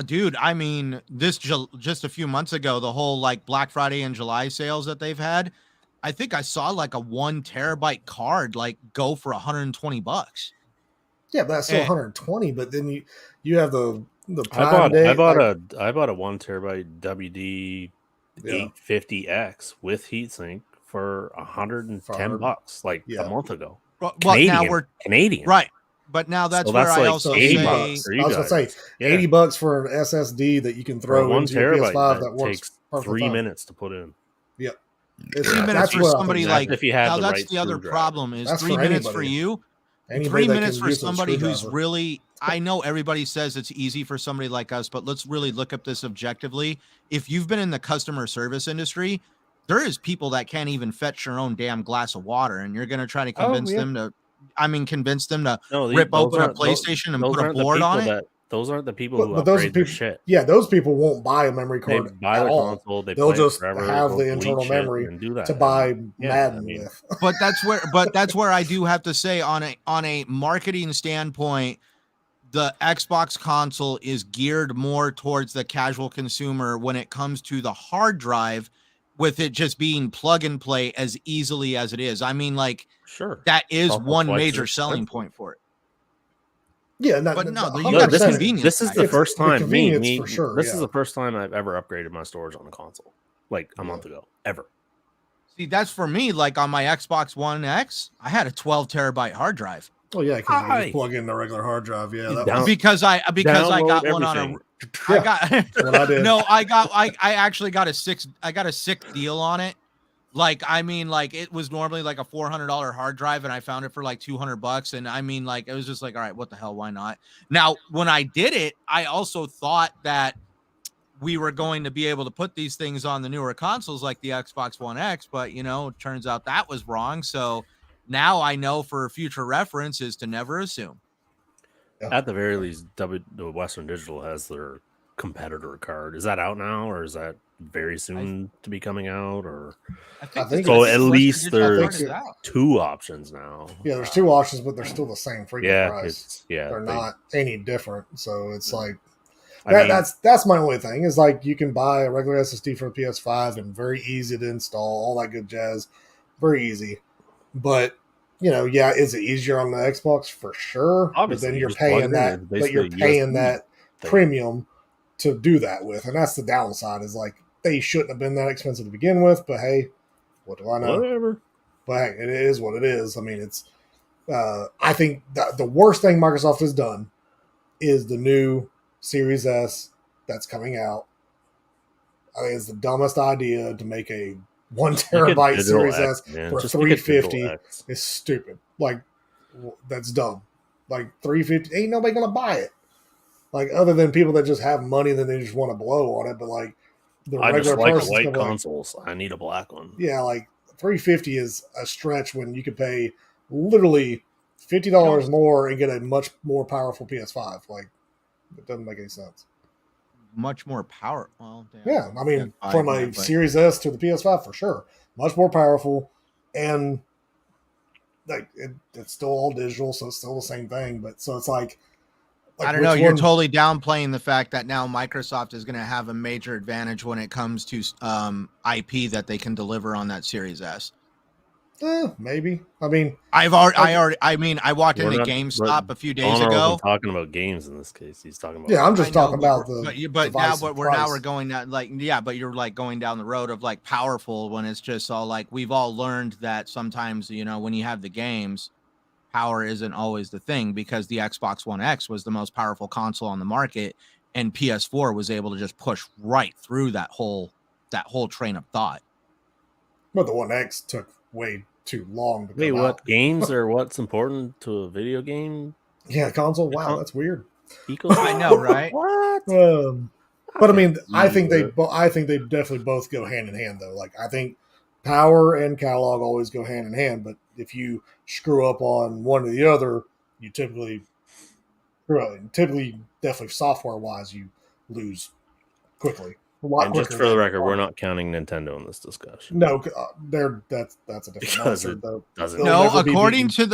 Dude, I mean, this just a few months ago, the whole like Black Friday and July sales that they've had, I think I saw like a 1 terabyte card like go for $120. Yeah, but that's still 120. But then you have the I bought a 1 terabyte WD 850X with heatsink for $110 like a month ago. Well, Canadian, now we're Canadian, right? But now that's where I also say, $80. I was going to say $80 for an SSD that you can throw into your PS5 that works takes 3 minutes to put in. Yep. 3 minutes for somebody like if you had now. That's the other problem is 3 minutes for you. 3 minutes for somebody who's really. I know everybody says it's easy for somebody like us, but let's really look at this objectively. If you've been in the customer service industry, there is people that can't even fetch their own damn glass of water, and you're going to try to convince them to. Convince them to rip open a PlayStation and put a board on it. Those aren't the people who upgrade their shit. Yeah, those people won't buy a memory card. They buy their console. They'll just have the internal memory to buy Madden with. But that's where I do have to say, on a marketing standpoint, the Xbox console is geared more towards the casual consumer when it comes to the hard drive, with it just being plug and play as easily as it is. I mean, like, sure, that is one major selling point for it. Yeah, but no, you got the convenience. This is the first time for sure. This is the first time I've ever upgraded my storage on a console, like a month ago, ever. See, that's for me. Like on my Xbox One X, I had a 12 terabyte hard drive. Oh yeah, because you just plug in the regular hard drive. Yeah, because I got one on a. I got what I did. No, I actually got a 6 deal on it. Like, I mean, like, it was normally like a $400 hard drive, and I found it for like $200. And I mean, like, it was just like, all right, what the hell? Why not? Now, when I did it, I also thought that we were going to be able to put these things on the newer consoles like the Xbox One X, but, you know, it turns out that was wrong. So now I know for future reference is to never assume. At the very least, Western Digital has their competitor card. Is that out now, or is that very soon to be coming out, or I think so. At least there's 2 options now. Yeah, there's 2 options, but they're still the same freaking price. They're not any different. So it's like I mean, that's my only thing is like you can buy a regular SSD for a PS5 and very easy to install, all that good jazz, very easy. But is it easier on the Xbox for sure? Obviously, but then you're paying that. But you're paying that premium to do that with, and that's the downside. Is like they shouldn't have been that expensive to begin with. But hey, what do I know? Whatever. But hey, it is what it is. I mean, it's. I think the worst thing Microsoft has done is the new Series S that's coming out. I think it's the dumbest idea to make a 1 terabyte Series S for $350 is stupid. Like, that's dumb. Like $350, ain't nobody gonna buy it. Like, other than people that just have money and then they just want to blow on it. But like, I just like white consoles. I need a black one. Yeah, like $350 is a stretch when you could pay literally $50 more and get a much more powerful PS5. Like, it doesn't make any sense. Much more power. Well, yeah, I mean, from a Series S to the PS5 for sure, much more powerful, and like it's still all digital, so it's still the same thing. But so it's like I don't know. You're totally downplaying the fact that now Microsoft is going to have a major advantage when it comes to IP that they can deliver on that Series S. Maybe. I mean, I walked into GameStop a few days ago. Talking about games in this case, he's talking about. Yeah, I'm just talking about we're going down but you're like going down the road of like powerful when it's just all like we've all learned that sometimes when you have the games, power isn't always the thing because the Xbox One X was the most powerful console on the market, and PS4 was able to just push right through that whole train of thought. But the One X took way too long to Wait, what games are what's important to a video game? Yeah, console. Wow, that's weird. I know, right? What? But I mean, I think they definitely both go hand in hand, though. Like, I think power and catalog always go hand in hand. But if you screw up on one or the other, you typically, definitely software wise, you lose quickly. And just for the record, we're not counting Nintendo in this discussion. No, that's a different monster, though. No, according to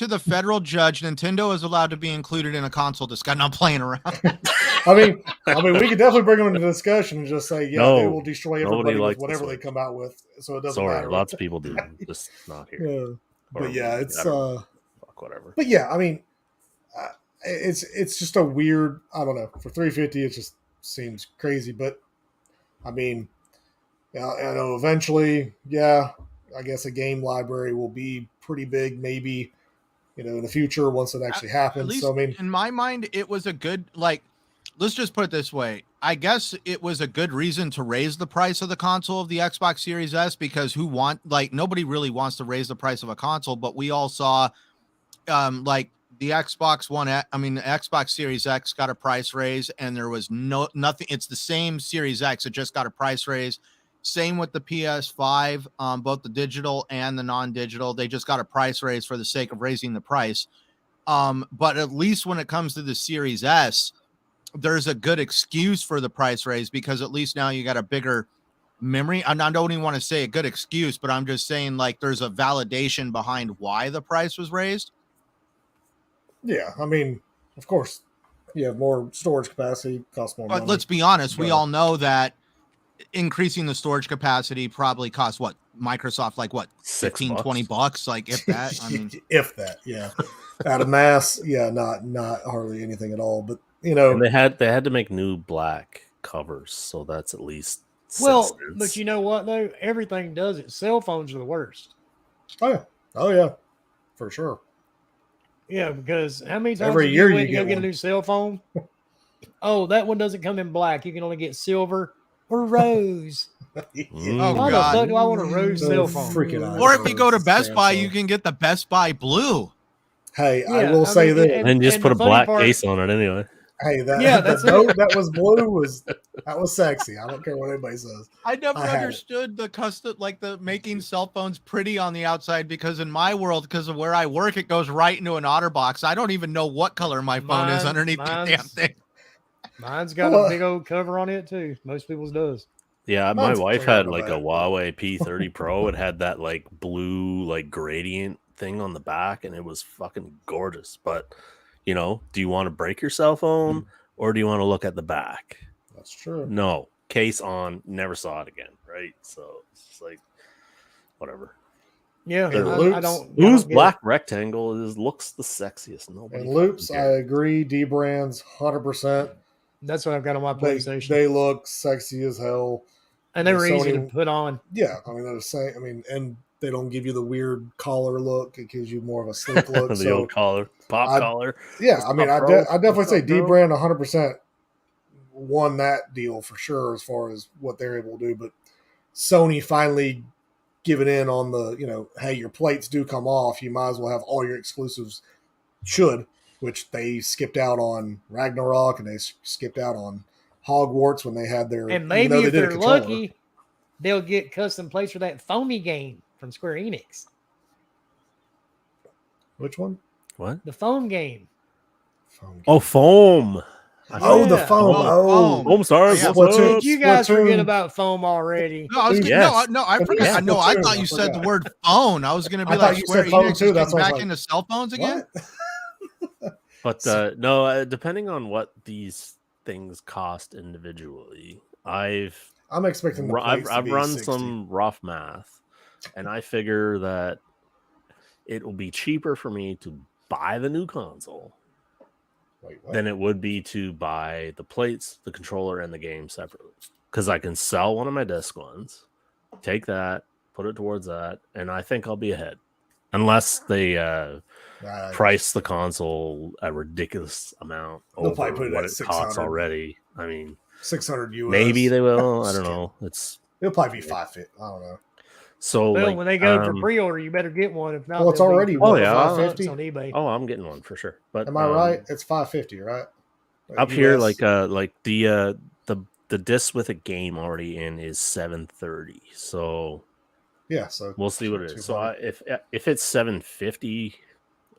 the federal judge, Nintendo is allowed to be included in a console discussion. I'm playing around. I mean, we could definitely bring them into discussion and just say, they will destroy everybody with whatever they come out with. So it doesn't matter. Lots of people do, just not here. Yeah. But yeah, it's fuck whatever. But yeah, I mean, it's just a weird. I don't know. For $350, it just seems crazy, but. I mean, I know eventually, I guess a game library will be pretty big, maybe, in the future once it actually happens. At least so, I mean, in my mind, it was a good, let's just put it this way. I guess it was a good reason to raise the price of the console of the Xbox Series S because nobody really wants to raise the price of a console, but we all saw, the Xbox One, the Xbox Series X got a price raise, and there was nothing. It's the same Series X. It just got a price raise. Same with the PS5, both the digital and the non-digital. They just got a price raise for the sake of raising the price. But at least when it comes to the Series S, there's a good excuse for the price raise because at least now you got a bigger memory. I don't even want to say a good excuse, but I'm just saying there's a validation behind why the price was raised. Yeah, I mean, of course, you have more storage capacity, costs more money. But let's be honest, we all know that increasing the storage capacity probably costs Microsoft $15, $20, if that. I mean, if that, yeah. Out of mass, not hardly anything at all. But and they had to make new black covers, so that's at least $0.06. But you know what though? Everything does it. Cell phones are the worst. Oh yeah, for sure. Yeah, because how many times every year you get a new cell phone? Oh, that one doesn't come in black. You can only get silver or rose. Oh, why the fuck do I want a rose cell phone? Or if you go to Best Buy, you can get the Best Buy Blue. Hey, I will say that. And just put a black case on it anyway. Hey, that note that was blue was sexy. I don't care what anybody says. I never understood the custom, the making cell phones pretty on the outside because in my world, because of where I work, it goes right into an OtterBox. I don't even know what color my phone is underneath the damn thing. Mine's got a big old cover on it too. Most people's does. Yeah, my wife turned out had not like a bad. Huawei P30 Pro. It had that like blue like gradient thing on the back, and it was fucking gorgeous. But you know, do you want to break your cell phone or do you want to look at the back? That's true. No, case on, never saw it again. Right, so it's just like whatever. Yeah, And I don't. Whose get black rectangle looks the sexiest? Nobody. And loops, I cares. agree. D brands, 100%. That's what I've got on my PlayStation. They look sexy as hell, and they were easy to put on. Yeah, I mean they're the same. I mean, and they don't give you the weird collar look. It gives you more of a sleek look. The old collar, collar. Yeah, I mean, I definitely say D brand 100% won that deal for sure as far as what they're able to do. But Sony finally giving in on the, you know, hey, your plates do come off. You might as well have all your exclusives. Which they skipped out on Ragnarok and they skipped out on Hogwarts when they had their. And maybe if they're lucky, they'll get custom plates for that foamy game from Square Enix. Which one? What? The foam game. Oh, foam. Oh, the foam. Oh, foam stars. Yeah, did you guys forget about foam already? No, I was I forgot. No, I thought you said the word phone. I was going to be like Square Enix is getting back into cell phones again. But no, depending on what these things cost individually, I'm expecting I've run 60. Some rough math, and I figure that it will be cheaper for me to buy the new console than it would be to buy the plates, the controller, and the game separately. Because I can sell one of my disc ones, take that, put it towards that, and I think I'll be ahead. Unless they price the console a ridiculous amount over what it costs already. I mean, 600 US. Maybe they will. I don't know. It'll probably be 550. I don't know. So when they go for pre-order, you better get one. If not, well, it's already 550 on eBay. Oh, I'm getting one for sure. But am I right? It's 550, right? Up US. Here, like the disc with a game already in is 730. So yeah, so we'll see what it is. So if it's 750,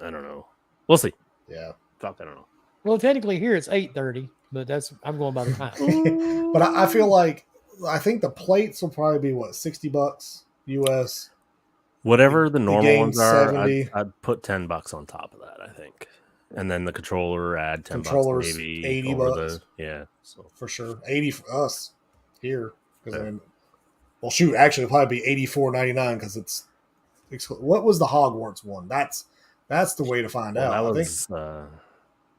I don't know. We'll see. Yeah, fuck, I don't know. Well, technically here it's 830, but I'm going by the time. But I feel like I think the plates will probably be what, $60 US. Whatever the normal ones are, I'd put $10 on top of that, I think. And then the controller, add $10 maybe. $80. Yeah, so for sure. 80 for us here. Because I mean, well, shoot, actually, it'll probably be $84.99 because it's. What was the Hogwarts one? That's the way to find out. That was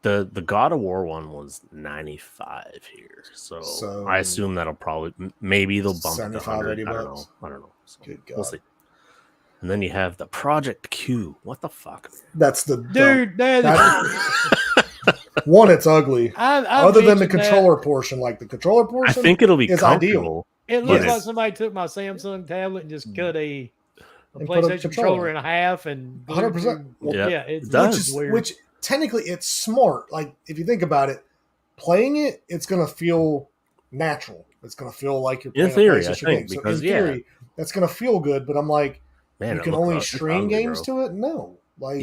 the God of War one was 95 here, so I assume that'll probably maybe they'll bump it to 100. I don't know. So we'll see. And then you have the Project Q. What the fuck? That's the dude. One, it's ugly. Other than the controller portion, like the controller portion, I think it'll be ideal. It looks like somebody took my Samsung tablet and just cut a PlayStation controller in half and 100%. Yeah, it does. Which technically it's smart. Like if you think about it, playing it, it's gonna feel natural. It's gonna feel like you're playing in theory, a PlayStation I think, game. So because in theory, that's gonna feel good. But I'm like, man, you can only stream games to it. No, like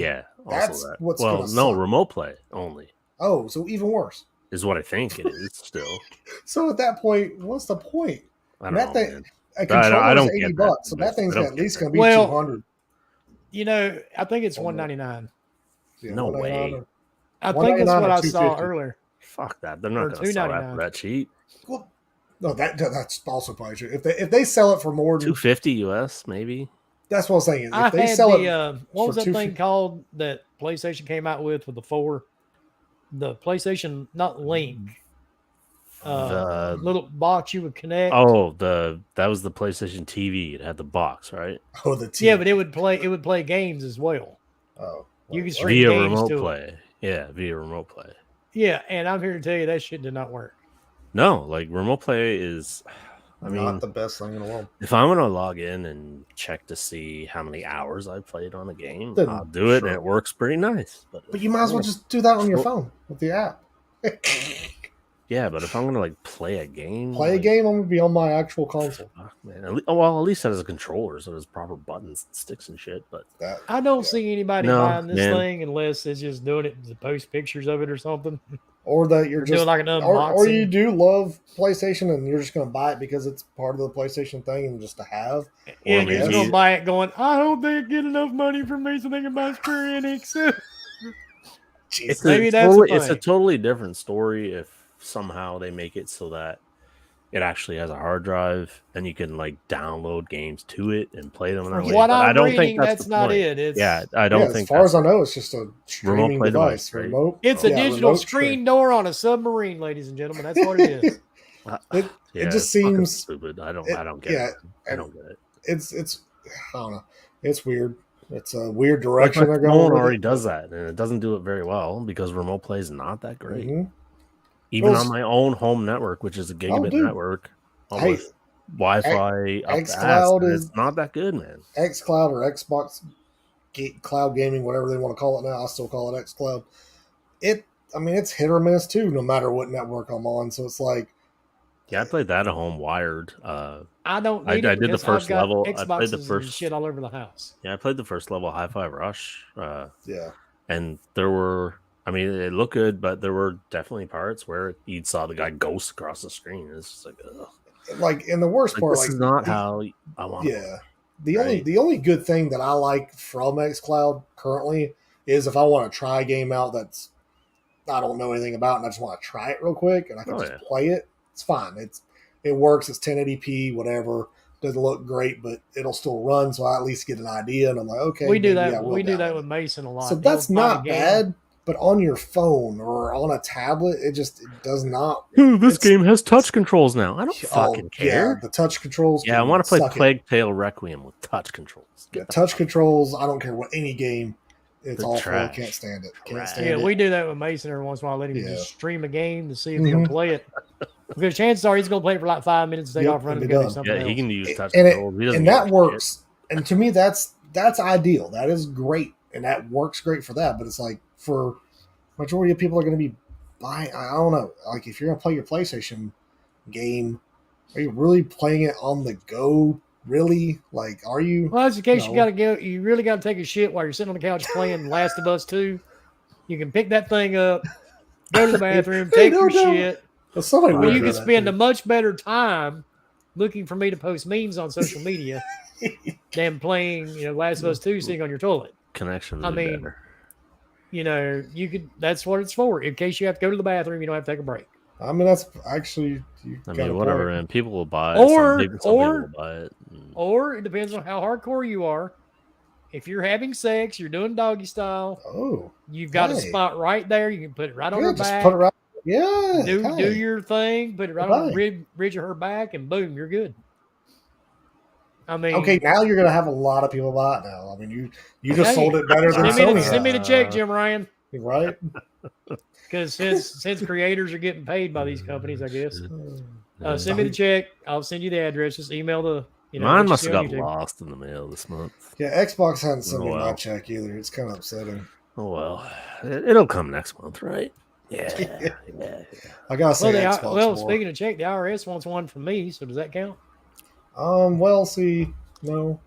that's what's remote play only. Oh, so even worse is what I think it is still. So at that point, what's the point? I don't know, man. A controller is $80, so that thing's at least going to be $200. You know, I think it's $199. Yeah, no way. I think that's what I saw earlier. Fuck that! They're not going to sell that for that cheap. Well, no, that's also probably true. If they sell it for more than $250 US, maybe. That's what I'm saying. If they sell it, what was that thing called that PlayStation came out with the 4? The PlayStation, not Link. The little box you would connect. Oh, that was the PlayStation TV. It had the box, right? Oh, the TV. Yeah, but it would play games as well. Oh, you can via remote play. Yeah, via remote play. Yeah, and I'm here to tell you that shit did not work. No, like remote play is. I mean, not the best thing in the world. If I'm gonna log in and check to see how many hours I played on a game, I'll do it, and it works pretty nice. But you might as well just do that on your phone with the app. Yeah, but if I'm gonna play a game, I'm gonna be on my actual console. Man, at least that has a controller, so there's proper buttons and sticks and shit. But I don't see anybody buying this thing unless it's just doing it to post pictures of it or something. or that you're just doing like an or unboxing. you do love PlayStation and you're just going to buy it because it's part of the PlayStation thing and just to have. Yeah, Or you're just maybe- gonna buy it going, I hope they get enough money from me so they can buy Square Enix. It's Maybe a that's totally, the it's a thing. totally different story if somehow they make it so that it actually has a hard drive and you can like download games to it and play them. From That way. what But I I'm don't reading, think that's the not point. it. It's Yeah, I don't As think far as that's I know, it's just a streaming play device. device, right? Remote. it's a yeah, digital remote screen door on a submarine, ladies and gentlemen. That's what it is. It yeah, just it's fucking seems stupid. I don't get yeah, it. I don't get it. It's I don't know. It's weird. It's a weird Like direction my they're going phone with already it. does that, and it doesn't do it very well because remote play is not that great. Mhm. Even Well, on my own home network, which is a gigabit dude. network Hey, with Wi-Fi up the ass, xCloud and is- it's not that good, man. xCloud or Xbox Cloud Gaming, whatever they want to call it now. I still call it xCloud. It's hit or miss too, no matter what network I'm on. So it's like, Yeah, I played that at home wired. I don't I need it did the because first I've got level. I played the Xboxes and first. shit all over the house. Yeah, I played the first level Hi-Fi Rush. yeah, And there were, I mean, it looked good, but there were definitely parts where you saw the guy ghost across the screen. It's just like, ugh. like, and the worst part, This is not how I want. yeah. Right. The only good thing that I like from xCloud currently is if I want to try a game out that's I don't know anything about and I just want to try it real quick and I can just play it. It's fine. It works. It's 1080p, whatever. Doesn't look great, but it'll still run. So I at least get an idea. And I'm like, okay, We do maybe I that. will We do download that it. with Mason a lot. So that's not bad. But on your phone or on a tablet, it does not. Ooh, this game has touch controls now. I don't fucking care. Yeah, the touch controls. Yeah, I want to play suck it. Plague Tale Requiem with touch controls. Yeah, touch controls. I don't care what any game. It's They're awful. trash. I can't stand it. Can't Trash. stand Yeah, it. we do that with Mason every once in a while. Let him Yeah. just stream a game to see if he'll play it. Because chances are he's going to play it for like 5 minutes, take Yep, off running and and be go do done. something Yeah, else. he can use touch And controls. He doesn't and give that a works. And to me, that's ideal. That is great, and that works great for that. But it's like for majority of people are going to be buying. I don't know. Like if you're going to play your PlayStation game, are you really playing it on the go? Really? Like, are you? Well, that's the case. No. You got to go. You really got to take a shit while you're sitting on the couch playing Last of Us 2. You can pick that thing up, go to the bathroom, Hey, take no your doubt. shit. Well, somebody Or would you do can that, spend too. a much better time looking for me to post memes on social media than playing, Last of Us 2 sitting on your toilet. connection. I mean, better. You could. That's what it's for. In case you have to go to the bathroom, you don't have to take a break. I mean, that's actually. I mean, whatever, man. People will buy it. Or- some people will buy it. Or it depends on how hardcore you are. If you're having sex, you're doing doggy style. Oh, You've got a Hey. spot right there. You can put it right on yeah, her just back. put it right. Yeah, do hey. your thing. Put it right on the ridge of her back, and boom, you're good. I mean, Okay, now you're gonna have a lot of people buy it now. I mean, you just sold it better than send Sony. me the check, Jim Ryan. Right? Because since creators are getting paid by these companies, I guess. Send me the check. I'll send you the address. Just email the. Mine must have got lost in the mail this month. Yeah, Xbox hasn't sent me my check either. It's kind of upsetting. Oh well, it'll come next month, right? Yeah. I gotta say, Xbox more. Speaking of check, the IRS wants one from me. So does that count? Well, see, no.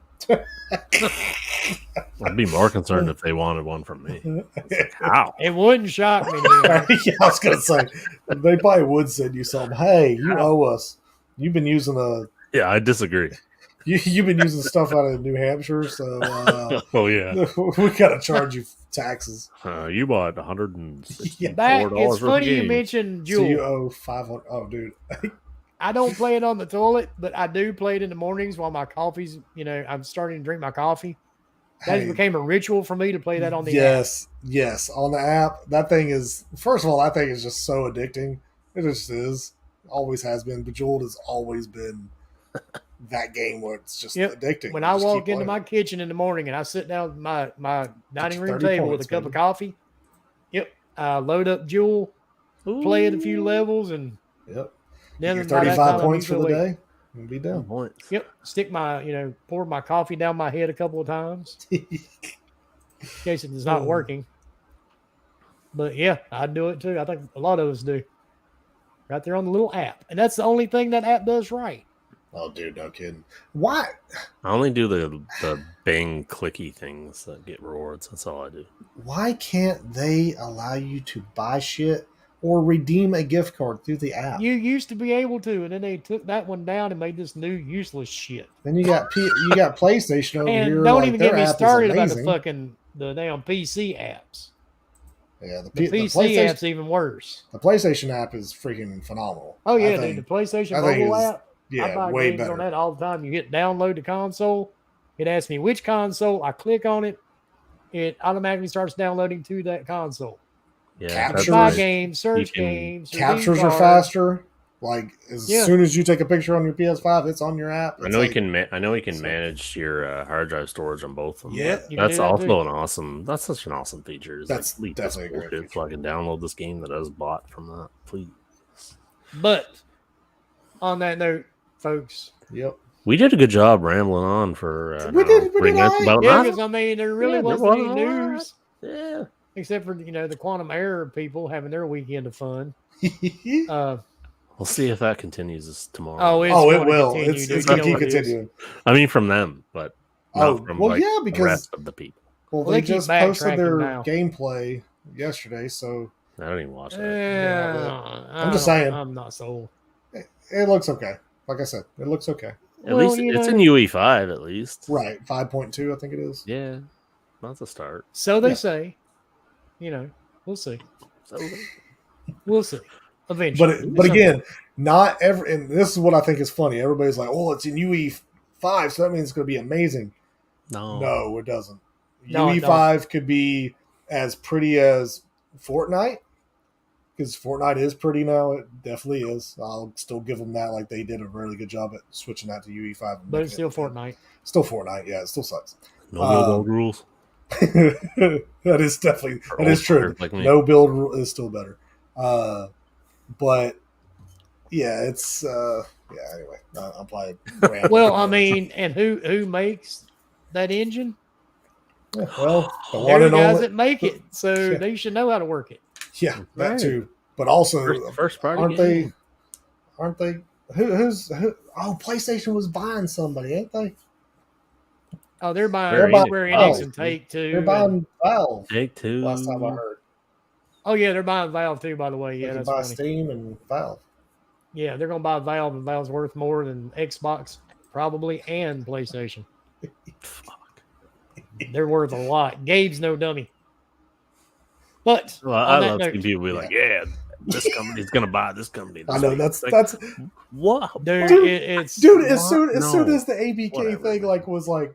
I'd be more concerned if they wanted one from me. Like, how? It wouldn't shock me. Yeah, I was gonna say they probably would send you something. Hey, you owe us. You've been using Yeah, I disagree. You've been using stuff out of New Hampshire, so oh yeah, we gotta charge you taxes. You bought $164 It's funny you game. mentioned So Juul. you owe $500. Oh, dude. I don't play it on the toilet, but I do play it in the mornings while my coffee's. I'm starting to drink my coffee. That became a ritual for me to play that on the app. Yes, on the app. That thing is. First of all, that thing is just so addicting. It just is. Always has been. Bejeweled has always been that game where it's just addicting. When I walk into my kitchen in the morning and I sit down at my dining room table with a cup of coffee, I load up Juul, play it a few levels, and then 35 points for the day, and be done. Points. Yep, stick my pour my coffee down my head a couple of times in case it is not working. But yeah, I do it too. I think a lot of us do. Right there on the little app, and that's the only thing that app does right. Oh, dude, no kidding. Why? I only do the Bing clicky things that get rewards. That's all I do. Why can't they allow you to buy shit or redeem a gift card through the app. You used to be able to, and then they took that one down and made this new useless shit. Then you got PlayStation over and here. don't like, even get me started about amazing. the damn PC apps. Yeah, the PC app's even worse. The PlayStation app is freaking phenomenal. Oh yeah, dude, the PlayStation mobile app. Yeah, I buy way games better. on that all the time. You hit download the console. It asks me which console. I click on it. It automatically starts downloading to that console. Yeah, captures, buy games, search games. Captures are faster. Like as soon as you take a picture on your PS5, it's on your app. I know you can. I know you can manage your hard drive storage on both of them. Yeah, that's also an awesome. That's such an awesome feature. It's that's like, definitely a great feature. So I can download this game that I was bought from that, please. But on that note, folks. Yep. We did a good job rambling on for. We did. Yeah, because I mean, there really wasn't any news. Yeah. Except for the quantum error people having their weekend of fun. We'll see if that continues tomorrow. Oh, it will. It's going to keep continuing. I mean, from them, but not from because the rest of the people. Well, they just posted their gameplay yesterday, so I don't even watch that. I'm just saying. I'm not sold. It looks okay. Like I said, it looks okay. At least it's in UE5, at least. Right, 5.2, I think it is. Yeah, that's a start. So they say. We'll see. We'll see. Eventually. But again, not every. And this is what I think is funny. Everybody's like, "Oh, it's in UE5, so that means it's going to be amazing." No, it doesn't. UE5 could be as pretty as Fortnite, because Fortnite is pretty now. It definitely is. I'll still give them that. Like they did a really good job at switching that to UE5. But it's still Fortnite. Still Fortnite. Yeah, it still sucks. No build rules. That is true. Like no build rule is still better. But yeah, it's anyway, I'm probably well, I mean, and who makes that engine? Yeah, well, the guys that make it, so they should know how to work it. Yeah, that too. But also, first party aren't they? Who's? Oh, PlayStation was buying somebody, ain't they? Oh, they're buying Square Enix and Take-Two. They're buying Valve. Take-Two. Last time I heard. Oh yeah, they're buying Valve too. By the way, yeah, that's buy funny. Steam and Valve. Yeah, they're gonna buy Valve, and Valve's worth more than Xbox probably and PlayStation. Fuck. They're worth a lot. Gabe's no dummy. But I love seeing people be like, "Yeah, this company's gonna buy this company." I know that's what, dude. As soon as the ABK thing was like,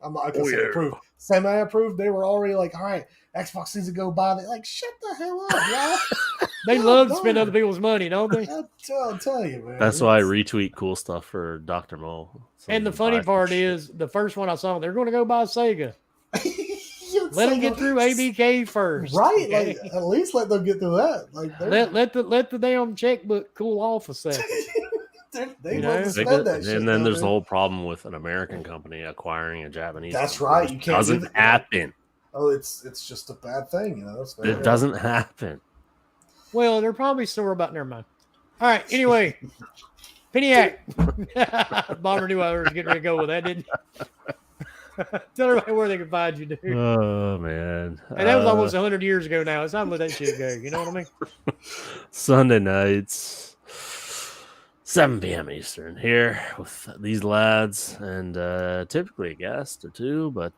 I'm not gonna say approved, semi-approved. They were already like, all right, Xbox needs to go buy. They like, shut the hell up, y'all. They love to spend other people's money, don't they? I'll tell you, man. That's why I retweet cool stuff for Dr. Mo. And the funny part is, the first one I saw, they're going to go buy Sega. Let them get through ABK first, right? Okay? Like, at least let them get through that. Like, let the damn checkbook cool off a second. They spend that shit. And then there's the whole problem with an American company acquiring a Japanese. That's company. right. You can't. Doesn't happen. Oh, it's just a bad thing, It doesn't happen. Well, they're probably sore about. Never mind. All right. Anyway, Piniac. Bomber knew I was getting ready to go with that, didn't he? Tell everybody where they can find you, dude. Oh man! And that was almost 100 years ago now. It's time to let that shit go. You know what I mean? Sunday nights, 7 p.m. Eastern, here with these lads, and typically a guest or two, but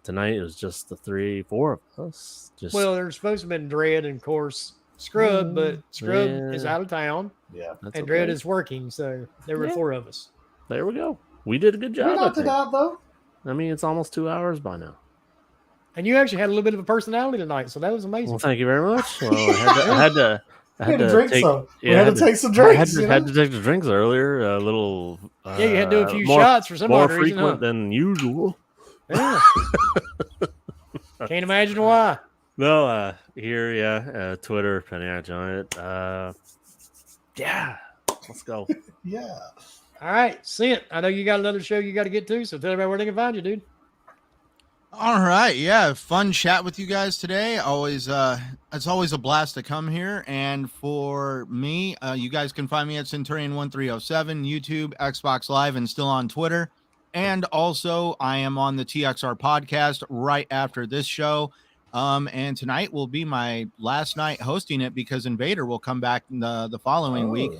tonight it was just the 3-4 of us. Well, there's supposed to have been Dredd and, of course, Scrub, but Scrub is out of town. Yeah. And Dredd is working, so there were 4 of us. There we go. We did a good job. We knocked it out, though. I mean, it's almost 2 hours by now. And you actually had a little bit of a personality tonight, so that was amazing. Well, thank you very much. Well, I had to drink some. Yeah, we had to take some drinks. I had to take the drinks earlier. A little. You had to do a few shots for some more reason, frequent than usual. Yeah. Can't imagine why. No, here, Twitter, Peniac Giant. Yeah, let's go. Yeah. All right, Sint. I know you got another show you got to get to, so tell everybody where they can find you, dude. All right, yeah, fun chat with you guys today. It's always a blast to come here. And for me, you guys can find me at Centurion1307, YouTube, Xbox Live, and still on Twitter. And also, I am on the TXR podcast right after this show. And tonight will be my last night hosting it because Invader will come back the following week.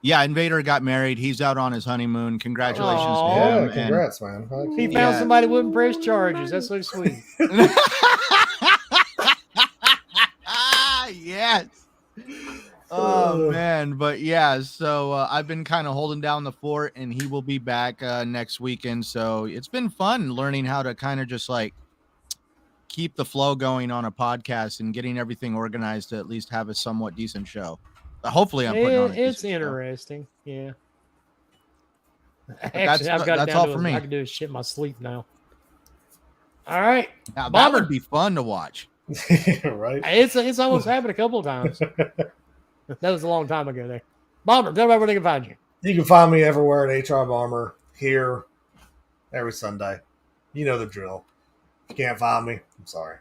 Yeah, Invader got married. He's out on his honeymoon. Congratulations to him. Yeah, congrats, man. He found somebody who wouldn't press charges. That's so sweet. Yes. Oh man, but yeah, so I've been kind of holding down the fort, and he will be back next weekend. So it's been fun learning how to kind of just like keep the flow going on a podcast and getting everything organized to at least have a somewhat decent show. Hopefully, I'm putting on. It's interesting, yeah. Actually, I've got that's all for me. I can do shit in my sleep now. All right, now, that would be fun to watch. Right? It's almost happened a couple of times. That was a long time ago. There, Bomber. Tell everybody where they can find you. You can find me everywhere at HR Bomber here every Sunday. You know the drill. If you can't find me, I'm sorry.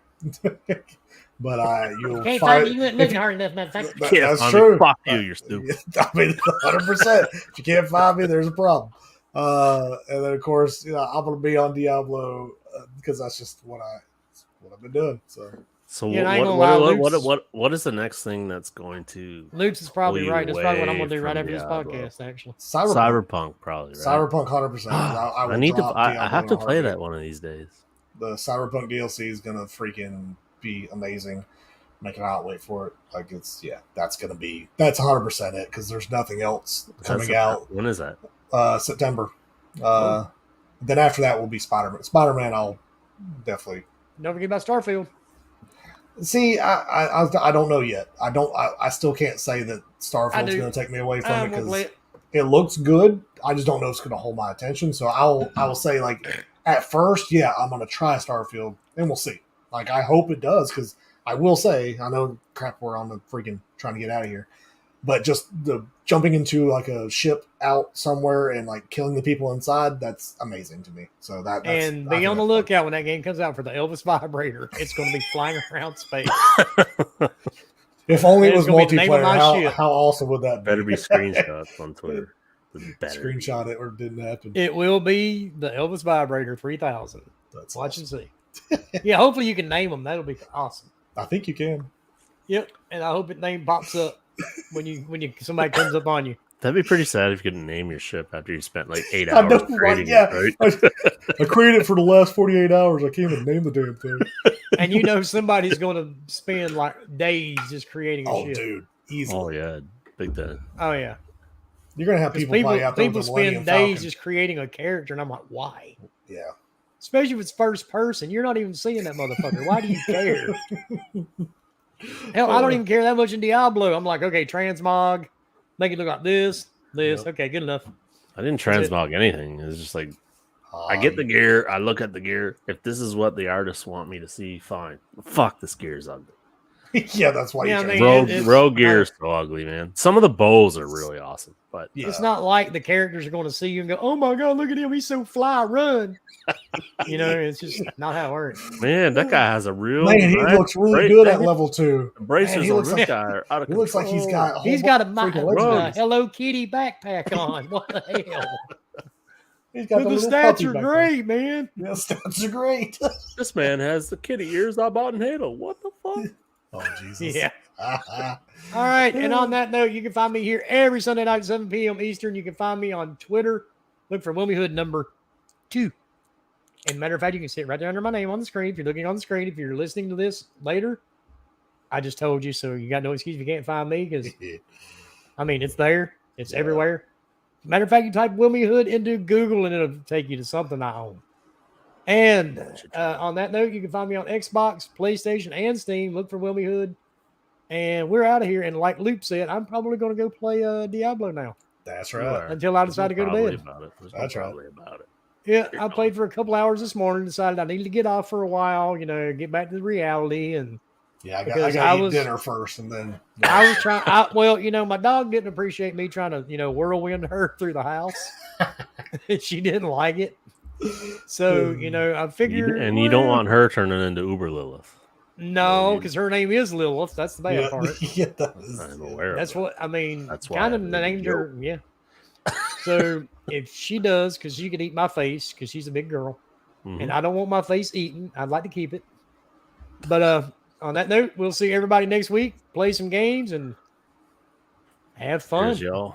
But you'll can't find me. You ain't looking hard enough, motherfucker. That's true. Fuck you, you're stupid. I mean, 100%. If you can't find me, there's a problem. And then of course, I'm gonna be on Diablo because that's just what I've been doing. So what is the next thing that's going to? Luke's is probably right. That's probably what I'm gonna do right after this podcast. Actually, Cyberpunk probably. Right? Cyberpunk 100%. I have to play that one of these days. The Cyberpunk DLC is gonna freaking be amazing. I cannot wait for it. Like that's 100% it because there's nothing else coming out. When is that? September. Then after that will be Spider-Man. Spider-Man, I'll definitely. Don't forget about Starfield. See, I don't know yet. I still can't say that Starfield's going to take me away from it because it looks good. I just don't know if it's going to hold my attention. So I will say like at first, yeah, I'm going to try Starfield and we'll see. Like I hope it does because I will say I know crap we're on the freaking trying to get out of here, but just the jumping into like a ship out somewhere and like killing the people inside, that's amazing to me. So that's be on the lookout when that game comes out for the Elvis vibrator. It's going to be flying around space. If only it was multiplayer, how awesome would that be? Better be screenshots on Twitter. Screenshot it or it didn't happen. It will be the Elvis vibrator 3000. That's watch and see. Yeah, hopefully you can name them. That'll be awesome. I think you can. Yep, and I hope its name pops up when somebody comes up on you. That'd be pretty sad if you couldn't name your ship after you spent like 8 hours creating it, right? I created it for the last 48 hours. I can't even name the damn thing. And somebody's going to spend like days just creating a ship. Oh, dude. Easily. Oh, yeah. Big time. Oh, yeah. You're going to have people fly out there People spend days just creating a character, and I'm like, why? Yeah. Especially if it's first person. You're not even seeing that motherfucker. Why do you care? Hell, I don't even care that much in Diablo. I'm like, okay, transmog, make it look like this. Yep. Okay, good enough. I didn't transmog anything. It's just like, I get the gear. I look at the gear. If this is what the artists want me to see, fine. Fuck, this gear is ugly. Yeah, that's why. Rogue gear is so ugly, man. Some of the bows are really awesome, but it's not like the characters are going to see you and go, "Oh my god, look at him! He's so fly, run!" It's just not how it works. Man, that guy has a real He looks really good at level 2. Bracers he looks on this guy are out of control. Looks like he's got a Hello Kitty backpack on. What the hell? He's got the stats are great, man. Yeah, stats are great. This man has the kitty ears I bought in Halo. What the fuck? Oh, Jesus. Yeah. All right. And on that note, you can find me here every Sunday night at 7 p.m. Eastern. You can find me on Twitter. Look for Wilmy Hood number 2. And matter of fact, you can see it right there under my name on the screen. If you're looking on the screen, if you're listening to this later, I just told you, so you got no excuse if you can't find me because, it's there. It's everywhere. Matter of fact, you type Wilmy Hood into Google and it'll take you to something I own. And on that note, you can find me on Xbox, PlayStation, and Steam. Look for Wilmy Hood. And we're out of here. And like Luke said, I'm probably going to go play Diablo now. That's right. Until I decide to go to bed. That's probably about it. Yeah, I played for a couple hours this morning. Decided I needed to get off for a while. Get back to the reality. And I got to eat dinner first, and then I was trying. My dog didn't appreciate me trying to whirlwind her through the house. She didn't like it. So, I figured. And you don't want her turning into Uber Lilith. No, because her name is Lilith. That's the bad part. Yeah, I'm aware that's of what I mean. That's kind of named her. Yeah. So if she does, because she could eat my face, because she's a big girl, and I don't want my face eaten. I'd like to keep it. But on that note, we'll see everybody next week. Play some games and have fun. Cheers, y'all.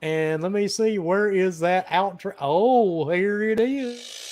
And let me see, where is that outro? Oh, here it is.